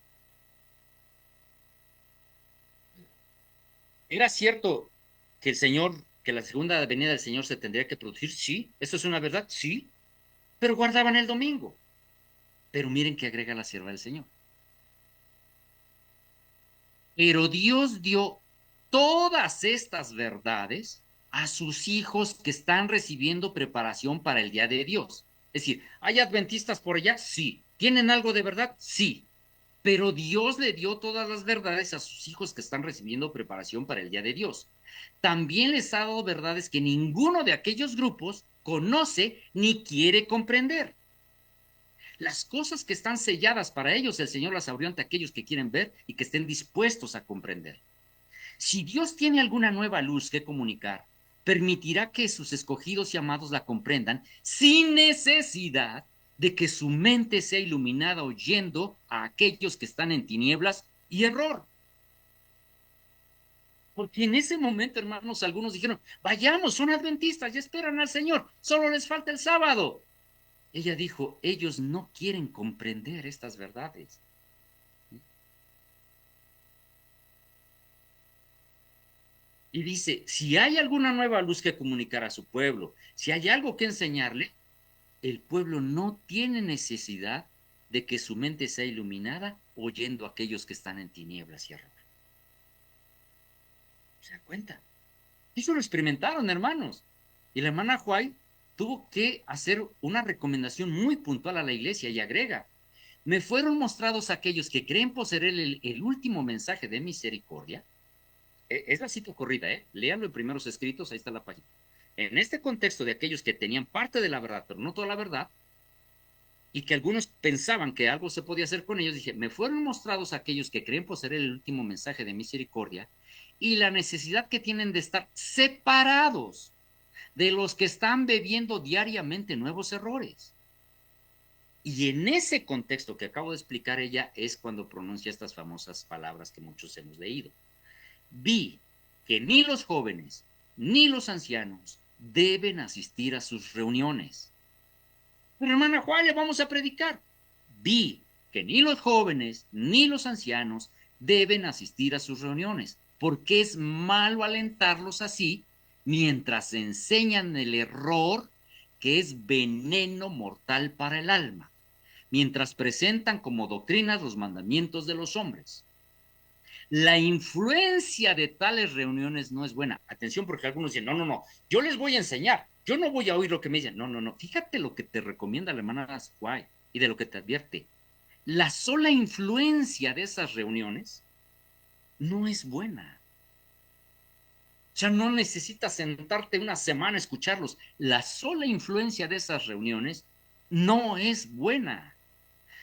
¿Era cierto que el Señor, que la segunda venida del Señor se tendría que producir? Sí, eso es una verdad, sí, pero guardaban el domingo. Pero miren que agrega la sierva del Señor. Pero Dios dio todas estas verdades a sus hijos que están recibiendo preparación para el día de Dios. Es decir, ¿hay adventistas por allá? Sí. ¿Tienen algo de verdad? Sí. Pero Dios le dio todas las verdades a sus hijos que están recibiendo preparación para el día de Dios. También les ha dado verdades que ninguno de aquellos grupos conoce ni quiere comprender. Las cosas que están selladas para ellos, el Señor las abrió ante aquellos que quieren ver y que estén dispuestos a comprender. Si Dios tiene alguna nueva luz que comunicar, permitirá que sus escogidos y amados la comprendan sin necesidad de que su mente sea iluminada oyendo a aquellos que están en tinieblas y error. Porque en ese momento, hermanos, algunos dijeron, vayamos, son adventistas, ya esperan al Señor, solo les falta el sábado. Ella dijo, ellos no quieren comprender estas verdades. Y dice, si hay alguna nueva luz que comunicar a su pueblo, si hay algo que enseñarle, el pueblo no tiene necesidad de que su mente sea iluminada oyendo a aquellos que están en tinieblas y error. ¿Se da cuenta? Eso lo experimentaron, hermanos. Y la hermana White tuvo que hacer una recomendación muy puntual a la iglesia y agrega, me fueron mostrados aquellos que creen poseer el último mensaje de misericordia. Es la cita corrida, ¿eh? Léanlo en primeros escritos, ahí está la página. En este contexto de aquellos que tenían parte de la verdad, pero no toda la verdad, y que algunos pensaban que algo se podía hacer con ellos, dije, me fueron mostrados aquellos que creen poseer el último mensaje de misericordia y la necesidad que tienen de estar separados de los que están bebiendo diariamente nuevos errores. Y en ese contexto que acabo de explicar ella es cuando pronuncia estas famosas palabras que muchos hemos leído. Vi que ni los jóvenes ni los ancianos deben asistir a sus reuniones. Pero hermana Juan, le vamos a predicar. Vi que ni los jóvenes ni los ancianos deben asistir a sus reuniones, porque es malo alentarlos así mientras enseñan el error que es veneno mortal para el alma, mientras presentan como doctrinas los mandamientos de los hombres. La influencia de tales reuniones no es buena. Atención, porque algunos dicen, no, yo les voy a enseñar, yo no voy a oír lo que me dicen. No, fíjate lo que te recomienda la hermana White y de lo que te advierte. La sola influencia de esas reuniones no es buena. O sea, no necesitas sentarte una semana a escucharlos. La sola influencia de esas reuniones no es buena.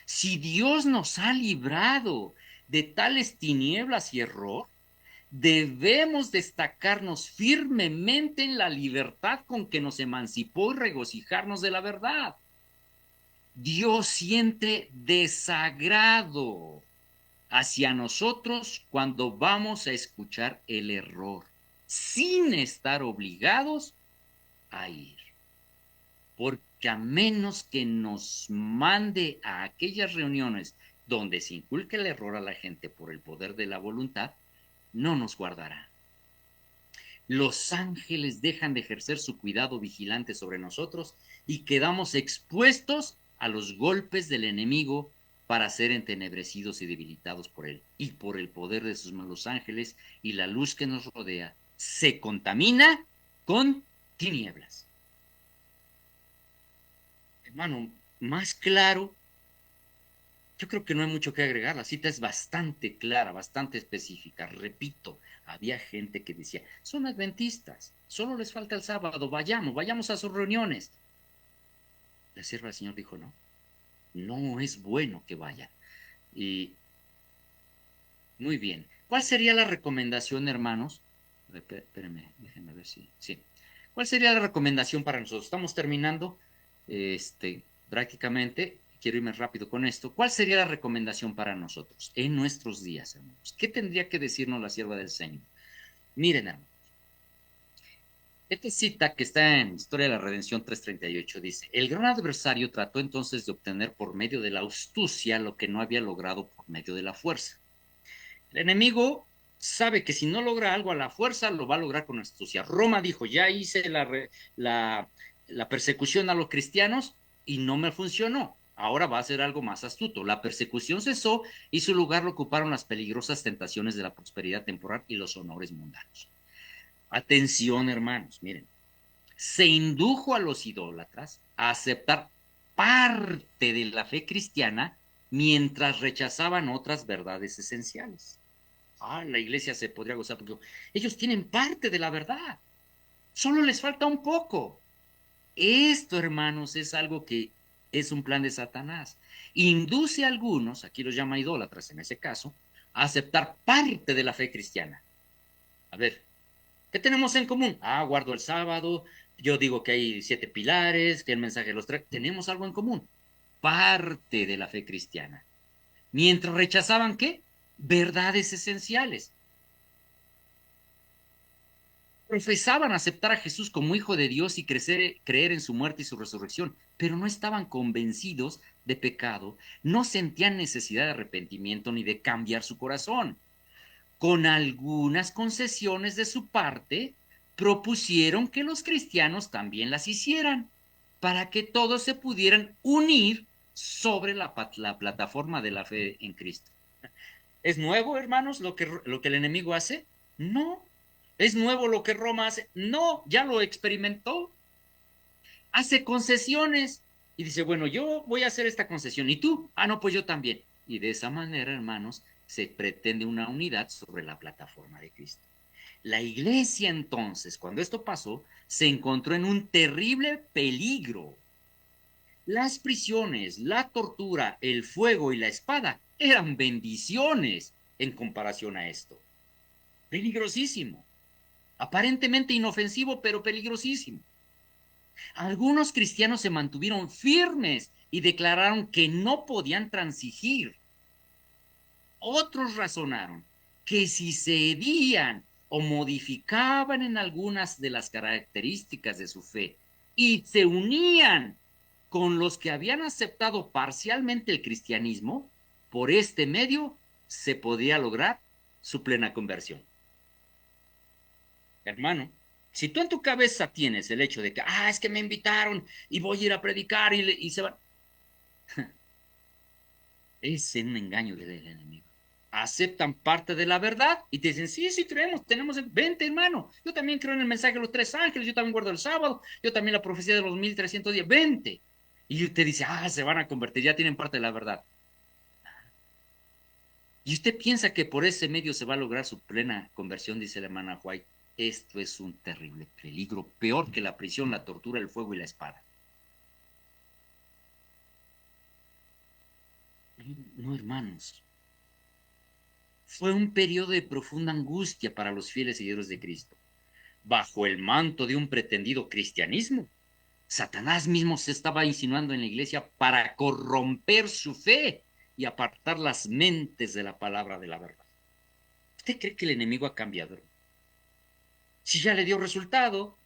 Si Dios nos ha librado de tales tinieblas y error, debemos destacarnos firmemente en la libertad con que nos emancipó y regocijarnos de la verdad. Dios siente desagrado hacia nosotros cuando vamos a escuchar el error, sin estar obligados a ir. Porque a menos que nos mande a aquellas reuniones donde se inculca el error a la gente por el poder de la voluntad, no nos guardará. Los ángeles dejan de ejercer su cuidado vigilante sobre nosotros y quedamos expuestos a los golpes del enemigo para ser entenebrecidos y debilitados por él, y por el poder de sus malos ángeles, y la luz que nos rodea se contamina con tinieblas. Hermano, más claro, yo creo que no hay mucho que agregar. La cita es bastante clara, bastante específica. Repito, había gente que decía, son adventistas, solo les falta el sábado, vayamos a sus reuniones. La sierva del Señor dijo, no, no es bueno que vayan. Y muy bien. ¿Cuál sería la recomendación, hermanos? Espérenme, déjenme ver si. Sí. ¿Cuál sería la recomendación para nosotros? Estamos terminando prácticamente. Quiero irme rápido con esto. ¿Cuál sería la recomendación para nosotros en nuestros días, hermanos? ¿Qué tendría que decirnos la sierva del Señor? Miren, hermanos. Esta cita que está en Historia de la Redención 3:38 dice, el gran adversario trató entonces de obtener por medio de la astucia lo que no había logrado por medio de la fuerza. El enemigo sabe que si no logra algo a la fuerza, lo va a lograr con astucia. Roma dijo, ya hice la persecución a los cristianos y no me funcionó. Ahora va a hacer algo más astuto. La persecución cesó y su lugar lo ocuparon las peligrosas tentaciones de la prosperidad temporal y los honores mundanos. Atención, hermanos, miren. Se indujo a los idólatras a aceptar parte de la fe cristiana mientras rechazaban otras verdades esenciales. La iglesia se podría gozar porque ellos tienen parte de la verdad. Solo les falta un poco. Esto, hermanos, es algo que es un plan de Satanás. Induce a algunos, aquí los llama idólatras en ese caso, a aceptar parte de la fe cristiana. A ver, ¿qué tenemos en común? Guardo el sábado, yo digo que hay 7 pilares, que el mensaje los trae. Tenemos algo en común. Parte de la fe cristiana. Mientras rechazaban, ¿qué? Verdades esenciales. Profesaban aceptar a Jesús como hijo de Dios y creer en su muerte y su resurrección, pero no estaban convencidos de pecado, no sentían necesidad de arrepentimiento ni de cambiar su corazón. Con algunas concesiones de su parte, propusieron que los cristianos también las hicieran, para que todos se pudieran unir sobre la plataforma de la fe en Cristo. ¿Es nuevo, hermanos, lo que el enemigo hace? No. ¿Es nuevo lo que Roma hace? No, ya lo experimentó. Hace concesiones y dice, bueno, yo voy a hacer esta concesión y tú, no, pues yo también. Y de esa manera, hermanos, se pretende una unidad sobre la plataforma de Cristo. La iglesia entonces, cuando esto pasó, se encontró en un terrible peligro. Las prisiones, la tortura, el fuego y la espada eran bendiciones en comparación a esto. Peligrosísimo. Aparentemente inofensivo, pero peligrosísimo. Algunos cristianos se mantuvieron firmes y declararon que no podían transigir. Otros razonaron que si cedían o modificaban en algunas de las características de su fe y se unían con los que habían aceptado parcialmente el cristianismo, por este medio se podía lograr su plena conversión. Hermano, si tú en tu cabeza tienes el hecho de que, es que me invitaron y voy a ir a predicar y se van, es un engaño del enemigo. Aceptan parte de la verdad y te dicen, sí, creemos, vente, hermano, yo también creo en el mensaje de los 3 ángeles, yo también guardo el sábado, yo también la profecía de los 1300 días, vente. Y usted dice, se van a convertir, ya tienen parte de la verdad. Y usted piensa que por ese medio se va a lograr su plena conversión, dice la hermana White. Esto es un terrible peligro, peor que la prisión, la tortura, el fuego y la espada. No, hermanos. Fue un periodo de profunda angustia para los fieles seguidores de Cristo. Bajo el manto de un pretendido cristianismo, Satanás mismo se estaba insinuando en la iglesia para corromper su fe y apartar las mentes de la palabra de la verdad. ¿Usted cree que el enemigo ha cambiado? Si ya le dio resultado.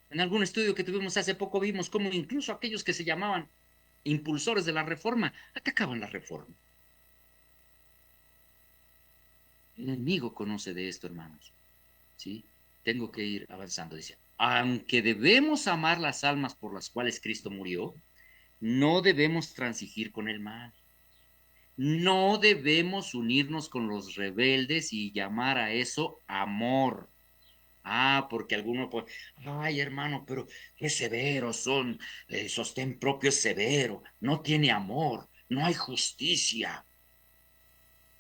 En algún estudio que tuvimos hace poco vimos cómo incluso aquellos que se llamaban impulsores de la reforma atacaban la reforma. El enemigo conoce de esto, hermanos. ¿Sí? Tengo que ir avanzando. Dice, aunque debemos amar las almas por las cuales Cristo murió, No debemos transigir con el mal. No debemos unirnos con los rebeldes y llamar a eso amor. Ah, porque alguno puede, ay hermano, pero qué severos son, sostén propio es severo, no tiene amor, no hay justicia,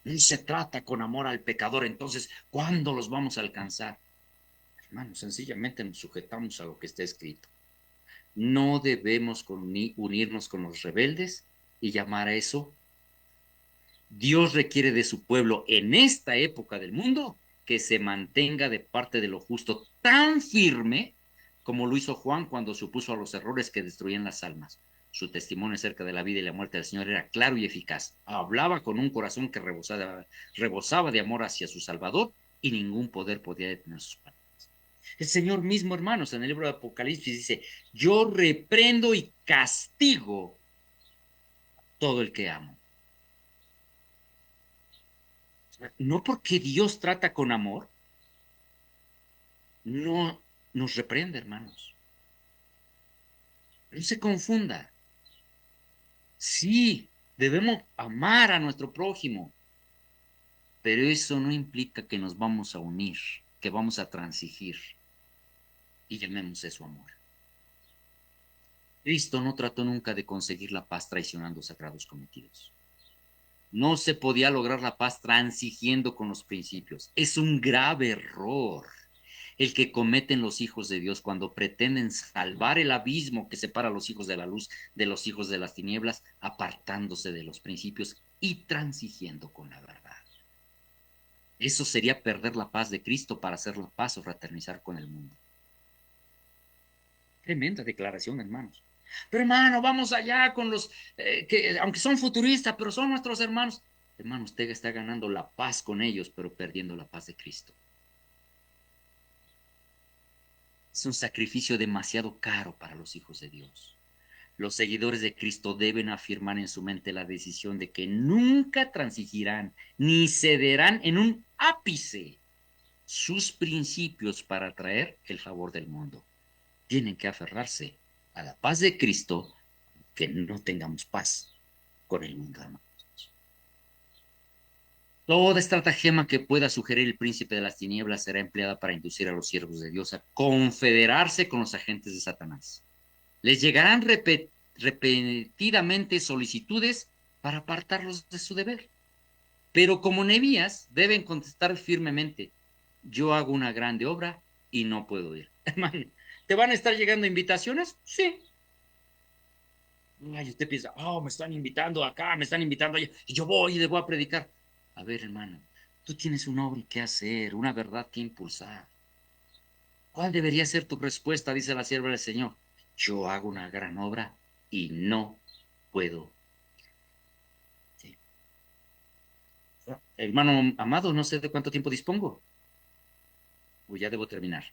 no se trata con amor al pecador, entonces, ¿cuándo los vamos a alcanzar? Hermano, sencillamente nos sujetamos a lo que está escrito. No debemos unirnos con los rebeldes y llamar a eso. Dios requiere de su pueblo en esta época del mundo que se mantenga de parte de lo justo tan firme como lo hizo Juan cuando se opuso a los errores que destruían las almas. Su testimonio acerca de la vida y la muerte del Señor era claro y eficaz. Hablaba con un corazón que rebosaba de amor hacia su Salvador y ningún poder podía detener sus palabras. El Señor mismo, hermanos, en el libro de Apocalipsis dice, yo reprendo y castigo todo el que amo. No porque Dios trata con amor, no nos reprende, hermanos. No se confunda. Sí, debemos amar a nuestro prójimo, pero eso no implica que nos vamos a unir, que vamos a transigir y llamemos eso amor. Cristo no trató nunca de conseguir la paz traicionando sagrados cometidos. No se podía lograr la paz transigiendo con los principios. Es un grave error el que cometen los hijos de Dios cuando pretenden salvar el abismo que separa a los hijos de la luz de los hijos de las tinieblas, apartándose de los principios y transigiendo con la verdad. Eso sería perder la paz de Cristo para hacer la paz o fraternizar con el mundo. Tremenda declaración, hermanos. Pero hermano, vamos allá con los que, aunque son futuristas, pero son nuestros hermanos. Hermano, usted está ganando la paz con ellos, pero perdiendo la paz de Cristo. Es un sacrificio demasiado caro para los hijos de Dios. Los seguidores de Cristo deben afirmar en su mente la decisión de que nunca transigirán ni cederán en un ápice sus principios para atraer el favor del mundo. Tienen que aferrarse a la paz de Cristo, que no tengamos paz con el mundo, hermanos. Toda estratagema que pueda sugerir el príncipe de las tinieblas será empleada para inducir a los siervos de Dios a confederarse con los agentes de Satanás. Les llegarán repetidamente solicitudes para apartarlos de su deber. Pero como Nehemías, deben contestar firmemente, yo hago una grande obra y no puedo ir. Hermano, ¿te van a estar llegando invitaciones? Sí. Ay, usted piensa, oh, me están invitando acá, me están invitando allá, y yo voy y le voy a predicar. A ver, hermano, tú tienes una obra que hacer, una verdad que impulsar. ¿Cuál debería ser tu respuesta? Dice la sierva del Señor. Yo hago una gran obra y no puedo. Sí. Hermano amado, no sé de cuánto tiempo dispongo. O ya debo terminar.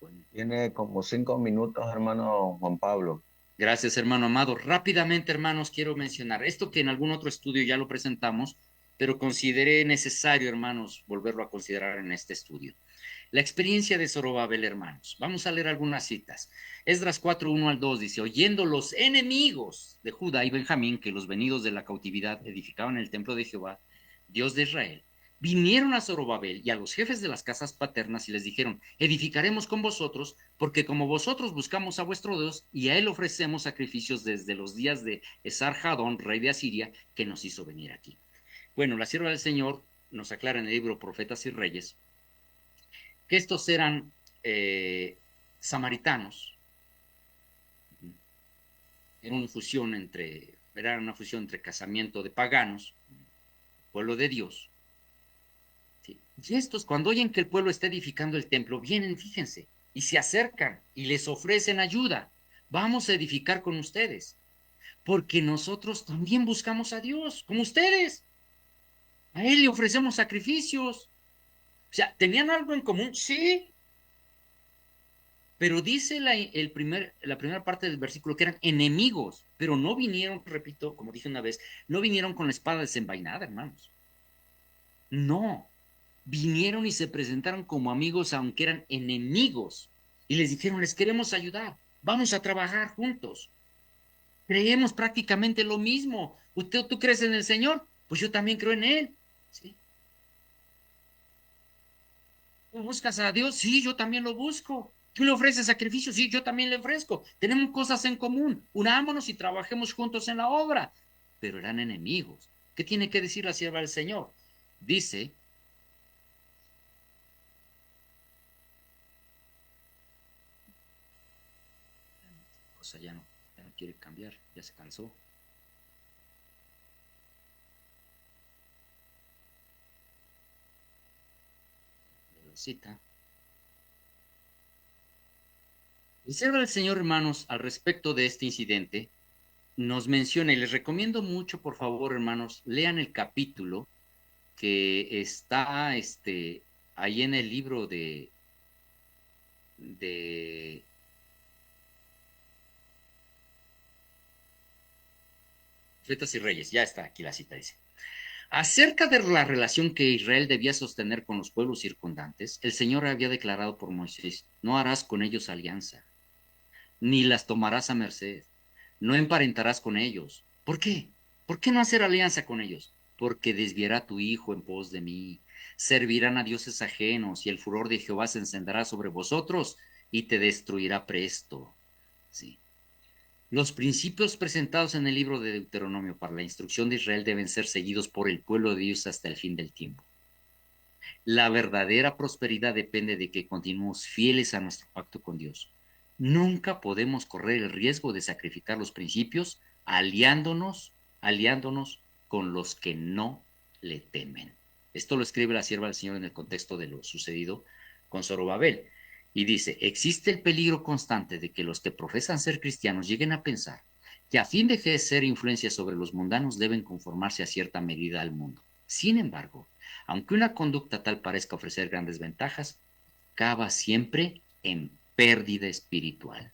Bueno, Tiene como 5 minutos, hermano Juan Pablo. gracias, hermano amado. Rápidamente, hermanos, quiero mencionar esto que en algún otro estudio ya lo presentamos, pero consideré necesario, hermanos, volverlo a considerar en este estudio. La experiencia de Zorobabel, hermanos. Vamos a leer algunas citas. Esdras 4, 1 al 2 dice, oyendo los enemigos de Judá y Benjamín que los venidos de la cautividad edificaban el templo de Jehová, Dios de Israel, vinieron a Zorobabel y a los jefes de las casas paternas y les dijeron, edificaremos con vosotros, porque como vosotros buscamos a vuestro Dios y a él ofrecemos sacrificios desde los días de Esarhadón, rey de Asiria, que nos hizo venir aquí. Bueno, la sierva del Señor nos aclara en el libro Profetas y Reyes que estos eran samaritanos. Era una fusión entre casamiento de paganos, pueblo de Dios. ¿Sí? Y estos, cuando oyen que el pueblo está edificando el templo, vienen, fíjense, y se acercan y les ofrecen ayuda. Vamos a edificar con ustedes, porque nosotros también buscamos a Dios, como ustedes. A Él le ofrecemos sacrificios. O sea, ¿tenían algo en común? Sí, pero dice la primera parte del versículo que eran enemigos, pero no vinieron, repito, como dije una vez, no vinieron con la espada desenvainada, hermanos. No, vinieron y se presentaron como amigos, aunque eran enemigos. Y les dijeron, les queremos ayudar. Vamos a trabajar juntos. Creemos prácticamente lo mismo. ¿Tú crees en el Señor? Pues yo también creo en Él. ¿Sí? ¿Tú buscas a Dios? Sí, yo también lo busco. ¿Tú le ofreces sacrificio? Sí, yo también le ofrezco. Tenemos cosas en común. Unámonos y trabajemos juntos en la obra. Pero eran enemigos. ¿Qué tiene que decir la sierva del Señor? Dice, o sea, ya no quiere cambiar, ya se cansó. De la cita. La sierva del Señor, hermanos, al respecto de este incidente, nos menciona, y les recomiendo mucho, por favor, hermanos, lean el capítulo que está ahí en el libro de Profetas y Reyes. Ya está aquí la cita, dice. Acerca de la relación que Israel debía sostener con los pueblos circundantes, el Señor había declarado por Moisés, no harás con ellos alianza, ni las tomarás a merced, no emparentarás con ellos. ¿Por qué? ¿Por qué no hacer alianza con ellos? Porque desviará tu hijo en pos de mí, servirán a dioses ajenos, y el furor de Jehová se encenderá sobre vosotros y te destruirá presto. Sí. Los principios presentados en el libro de Deuteronomio para la instrucción de Israel deben ser seguidos por el pueblo de Dios hasta el fin del tiempo. La verdadera prosperidad depende de que continuemos fieles a nuestro pacto con Dios. Nunca podemos correr el riesgo de sacrificar los principios aliándonos con los que no le temen. Esto lo escribe la sierva del Señor en el contexto de lo sucedido con Zorobabel. Y dice, existe el peligro constante de que los que profesan ser cristianos lleguen a pensar que a fin de ejercer influencia sobre los mundanos deben conformarse a cierta medida al mundo. Sin embargo, aunque una conducta tal parezca ofrecer grandes ventajas, acaba siempre en pérdida espiritual.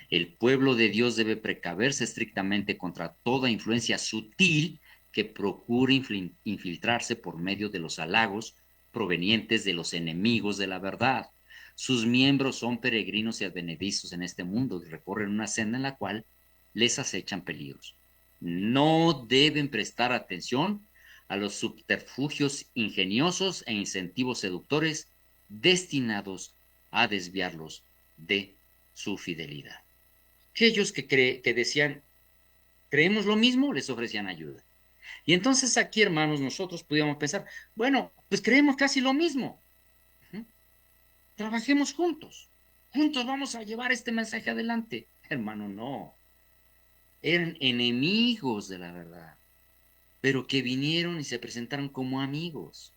El pueblo de Dios debe precaverse estrictamente contra toda influencia sutil que procure infiltrarse por medio de los halagos provenientes de los enemigos de la verdad. Sus miembros son peregrinos y advenedizos en este mundo y recorren una senda en la cual les acechan peligros. No deben prestar atención a los subterfugios ingeniosos e incentivos seductores destinados a desviarlos de su fidelidad. Aquellos que decían, creemos lo mismo, les ofrecían ayuda. Y entonces aquí, hermanos, nosotros podíamos pensar, bueno, pues creemos casi lo mismo. Uh-huh. Trabajemos juntos. Juntos vamos a llevar este mensaje adelante. Hermano, no. Eran enemigos de la verdad, pero que vinieron y se presentaron como amigos.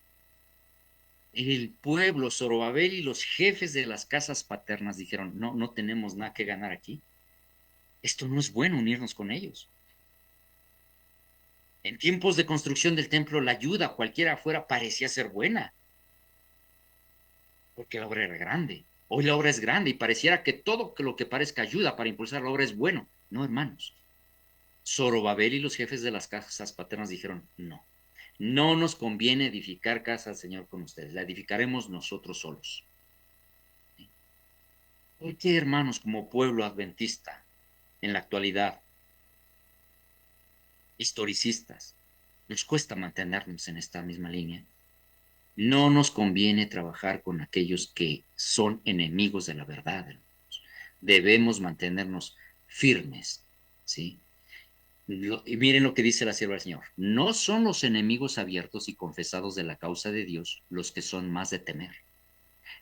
El pueblo, Zorobabel y los jefes de las casas paternas dijeron, no, no tenemos nada que ganar aquí. Esto no es bueno unirnos con ellos. En tiempos de construcción del templo, la ayuda cualquiera afuera parecía ser buena, porque la obra era grande. Hoy la obra es grande y pareciera que todo lo que parezca ayuda para impulsar la obra es bueno. No, hermanos. Zorobabel y los jefes de las casas paternas dijeron, no, no nos conviene edificar casa al Señor con ustedes, la edificaremos nosotros solos. ¿Por qué, hermanos, como pueblo adventista, en la actualidad, historicistas, nos cuesta mantenernos en esta misma línea? No nos conviene trabajar con aquellos que son enemigos de la verdad, hermanos. Debemos mantenernos firmes, ¿sí? Y miren lo que dice la sierva del Señor. No son los enemigos abiertos y confesados de la causa de Dios los que son más de temer.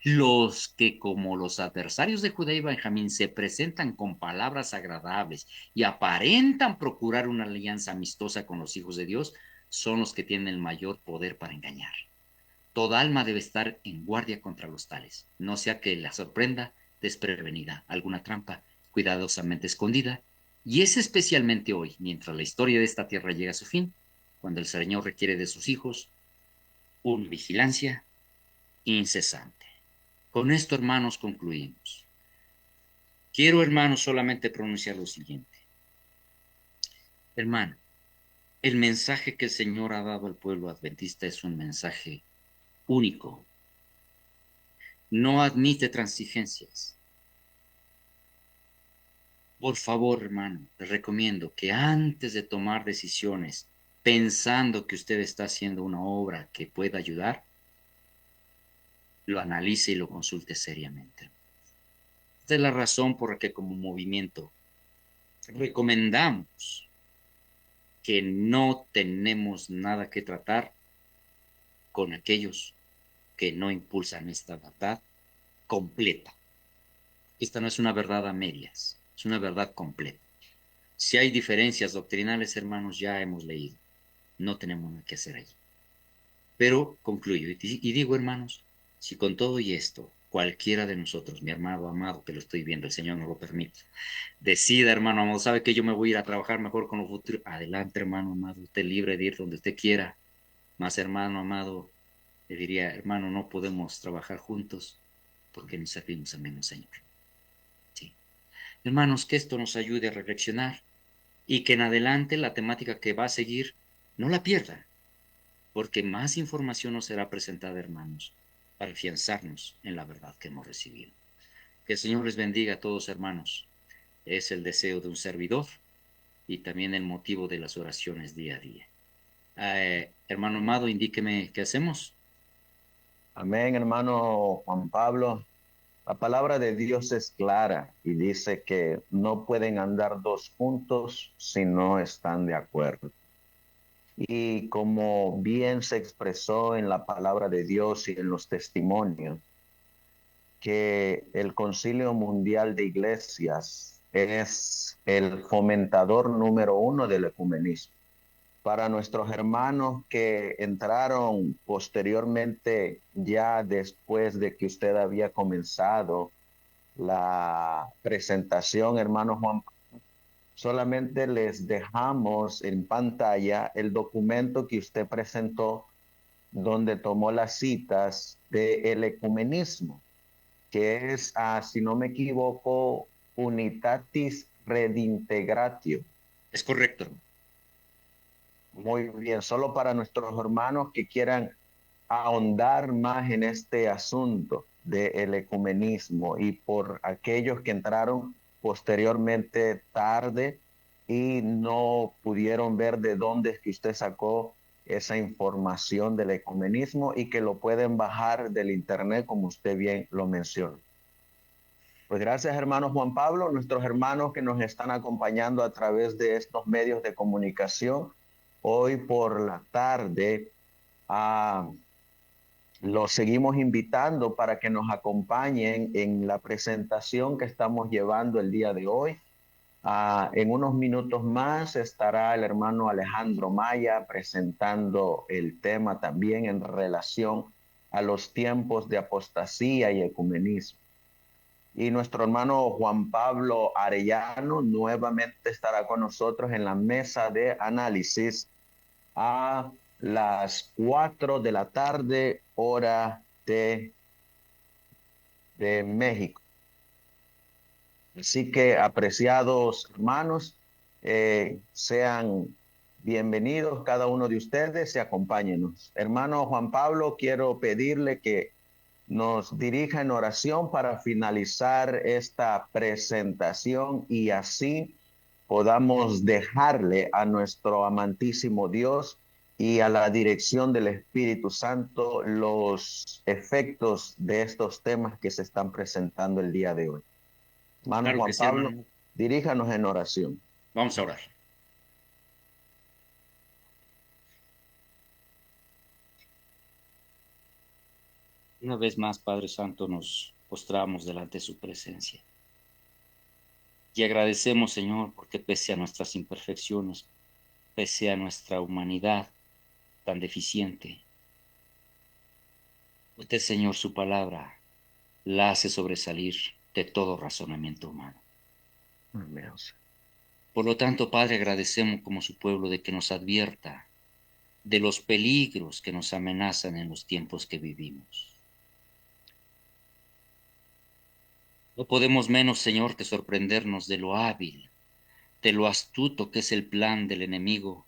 Los que, como los adversarios de Judá y Benjamín, se presentan con palabras agradables y aparentan procurar una alianza amistosa con los hijos de Dios, son los que tienen el mayor poder para engañar. Toda alma debe estar en guardia contra los tales, no sea que la sorprenda desprevenida alguna trampa cuidadosamente escondida. Y es especialmente hoy, mientras la historia de esta tierra llega a su fin, cuando el Señor requiere de sus hijos una vigilancia incesante. Con esto, hermanos, concluimos. Quiero, hermanos, solamente pronunciar lo siguiente. Hermano, el mensaje que el Señor ha dado al pueblo adventista es un mensaje único. No admite transigencias. Por favor, hermano, le recomiendo que antes de tomar decisiones, pensando que usted está haciendo una obra que pueda ayudar, lo analice y lo consulte seriamente. Esta es la razón por la que como movimiento recomendamos que no tenemos nada que tratar con aquellos que no impulsan esta verdad completa. Esta no es una verdad a medias, es una verdad completa. Si hay diferencias doctrinales, hermanos, ya hemos leído. No tenemos nada que hacer allí. Pero concluyo y digo, hermanos, si con todo y esto, cualquiera de nosotros, mi hermano amado, que lo estoy viendo, el Señor nos lo permite, decida, hermano amado, sabe que yo me voy a ir a trabajar mejor con los futuros, adelante, hermano amado, usted libre de ir donde usted quiera. Más, hermano amado, le diría, hermano, no podemos trabajar juntos porque nos servimos al mismo Señor. Sí. Hermanos, que esto nos ayude a reflexionar y que en adelante la temática que va a seguir no la pierda, porque más información nos será presentada, hermanos, para afianzarnos en la verdad que hemos recibido. Que el Señor les bendiga a todos, hermanos. Es el deseo de un servidor y también el motivo de las oraciones día a día. Hermano amado, indíqueme qué hacemos. Amén, hermano Juan Pablo. La palabra de Dios es clara y dice que no pueden andar dos juntos si no están de acuerdo. Y como bien se expresó en la palabra de Dios y en los testimonios, que el Concilio Mundial de Iglesias es el fomentador número uno del ecumenismo. Para nuestros hermanos que entraron posteriormente, ya después de que usted había comenzado la presentación, hermano Juan, solamente les dejamos en pantalla el documento que usted presentó donde tomó las citas del ecumenismo, que es, si no me equivoco, Unitatis Redintegratio. Es correcto. Muy bien, solo para nuestros hermanos que quieran ahondar más en este asunto del ecumenismo y por aquellos que entraron posteriormente tarde y no pudieron ver de dónde es que usted sacó esa información del ecumenismo y que lo pueden bajar del internet como usted bien lo menciona. Pues gracias, hermano Juan Pablo, nuestros hermanos que nos están acompañando a través de estos medios de comunicación. Hoy por la tarde los seguimos invitando para que nos acompañen en la presentación que estamos llevando el día de hoy. En unos minutos más estará el hermano Alejandro Maya presentando el tema también en relación a los tiempos de apostasía y ecumenismo. Y nuestro hermano Juan Pablo Arellano nuevamente estará con nosotros en la mesa de análisis a las 4 de la tarde, hora de México. Así que, apreciados hermanos, sean bienvenidos cada uno de ustedes y acompáñenos. Hermano Juan Pablo, quiero pedirle que nos dirija en oración para finalizar esta presentación y así podamos dejarle a nuestro amantísimo Dios y a la dirección del Espíritu Santo los efectos de estos temas que se están presentando el día de hoy. Hermano Claro que Juan sí, Pablo, hermano. diríjanos en oración. Vamos a orar. Una vez más, Padre Santo, nos postramos delante de su presencia. Y agradecemos, Señor, porque pese a nuestras imperfecciones, pese a nuestra humanidad tan deficiente, usted, Señor, su palabra la hace sobresalir de todo razonamiento humano. Amén. Por lo tanto, Padre, agradecemos como su pueblo de que nos advierta de los peligros que nos amenazan en los tiempos que vivimos. No podemos menos, Señor, que sorprendernos de lo hábil, de lo astuto que es el plan del enemigo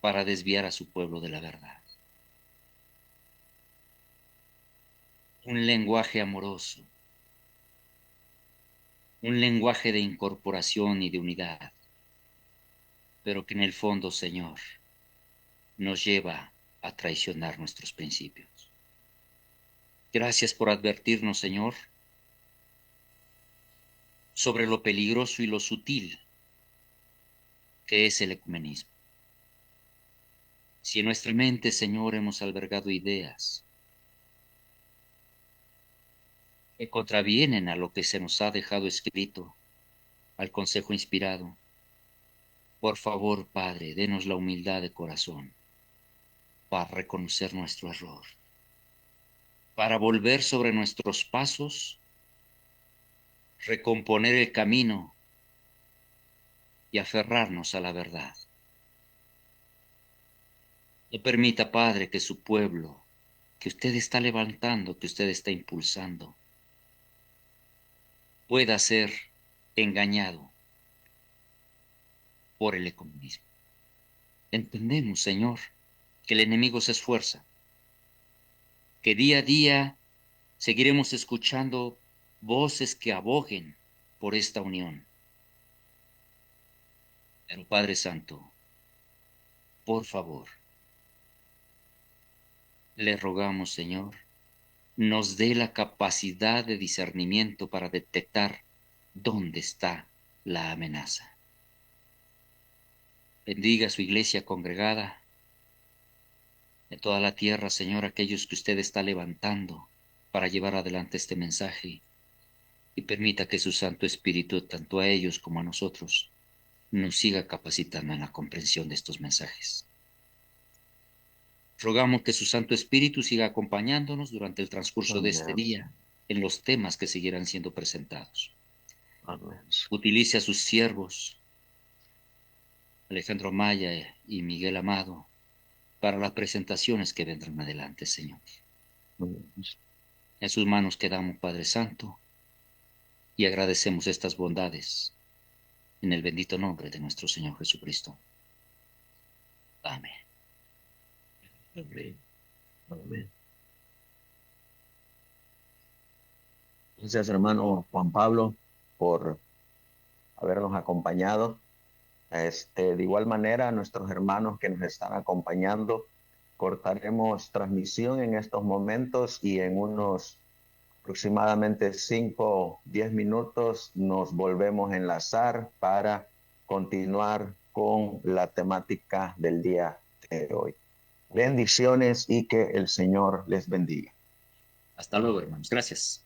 para desviar a su pueblo de la verdad. Un lenguaje amoroso, un lenguaje de incorporación y de unidad, pero que en el fondo, Señor, nos lleva a traicionar nuestros principios. Gracias por advertirnos, Señor, sobre lo peligroso y lo sutil que es el ecumenismo. Si en nuestra mente, Señor, hemos albergado ideas que contravienen a lo que se nos ha dejado escrito, al consejo inspirado, por favor, Padre, denos la humildad de corazón para reconocer nuestro error, para volver sobre nuestros pasos, recomponer el camino y aferrarnos a la verdad. No permita, Padre, que su pueblo, que usted está levantando, que usted está impulsando, pueda ser engañado por el ecumenismo. Entendemos, Señor, que el enemigo se esfuerza, que día a día seguiremos escuchando voces que aboguen por esta unión. Pero Padre Santo, por favor, le rogamos, Señor, nos dé la capacidad de discernimiento para detectar dónde está la amenaza. Bendiga a su iglesia congregada de toda la tierra, Señor, aquellos que usted está levantando para llevar adelante este mensaje, y permita que su Santo Espíritu, tanto a ellos como a nosotros, nos siga capacitando en la comprensión de estos mensajes. Rogamos que su Santo Espíritu siga acompañándonos durante el transcurso de este Amén. día en los temas que seguirán siendo presentados. Amén. Utilice a sus siervos, Alejandro Maya y Miguel Amado, para las presentaciones que vendrán adelante, Señor. Amén. En sus manos quedamos, Padre Santo, y agradecemos estas bondades en el bendito nombre de nuestro Señor Jesucristo. Amén. Amén. Amén. Gracias, hermano Juan Pablo, por habernos acompañado. De igual manera, a nuestros hermanos que nos están acompañando, cortaremos transmisión en estos momentos y en unos aproximadamente 5 o 10 minutos nos volvemos a enlazar para continuar con la temática del día de hoy. Bendiciones y que el Señor les bendiga. Hasta luego, hermanos. Gracias.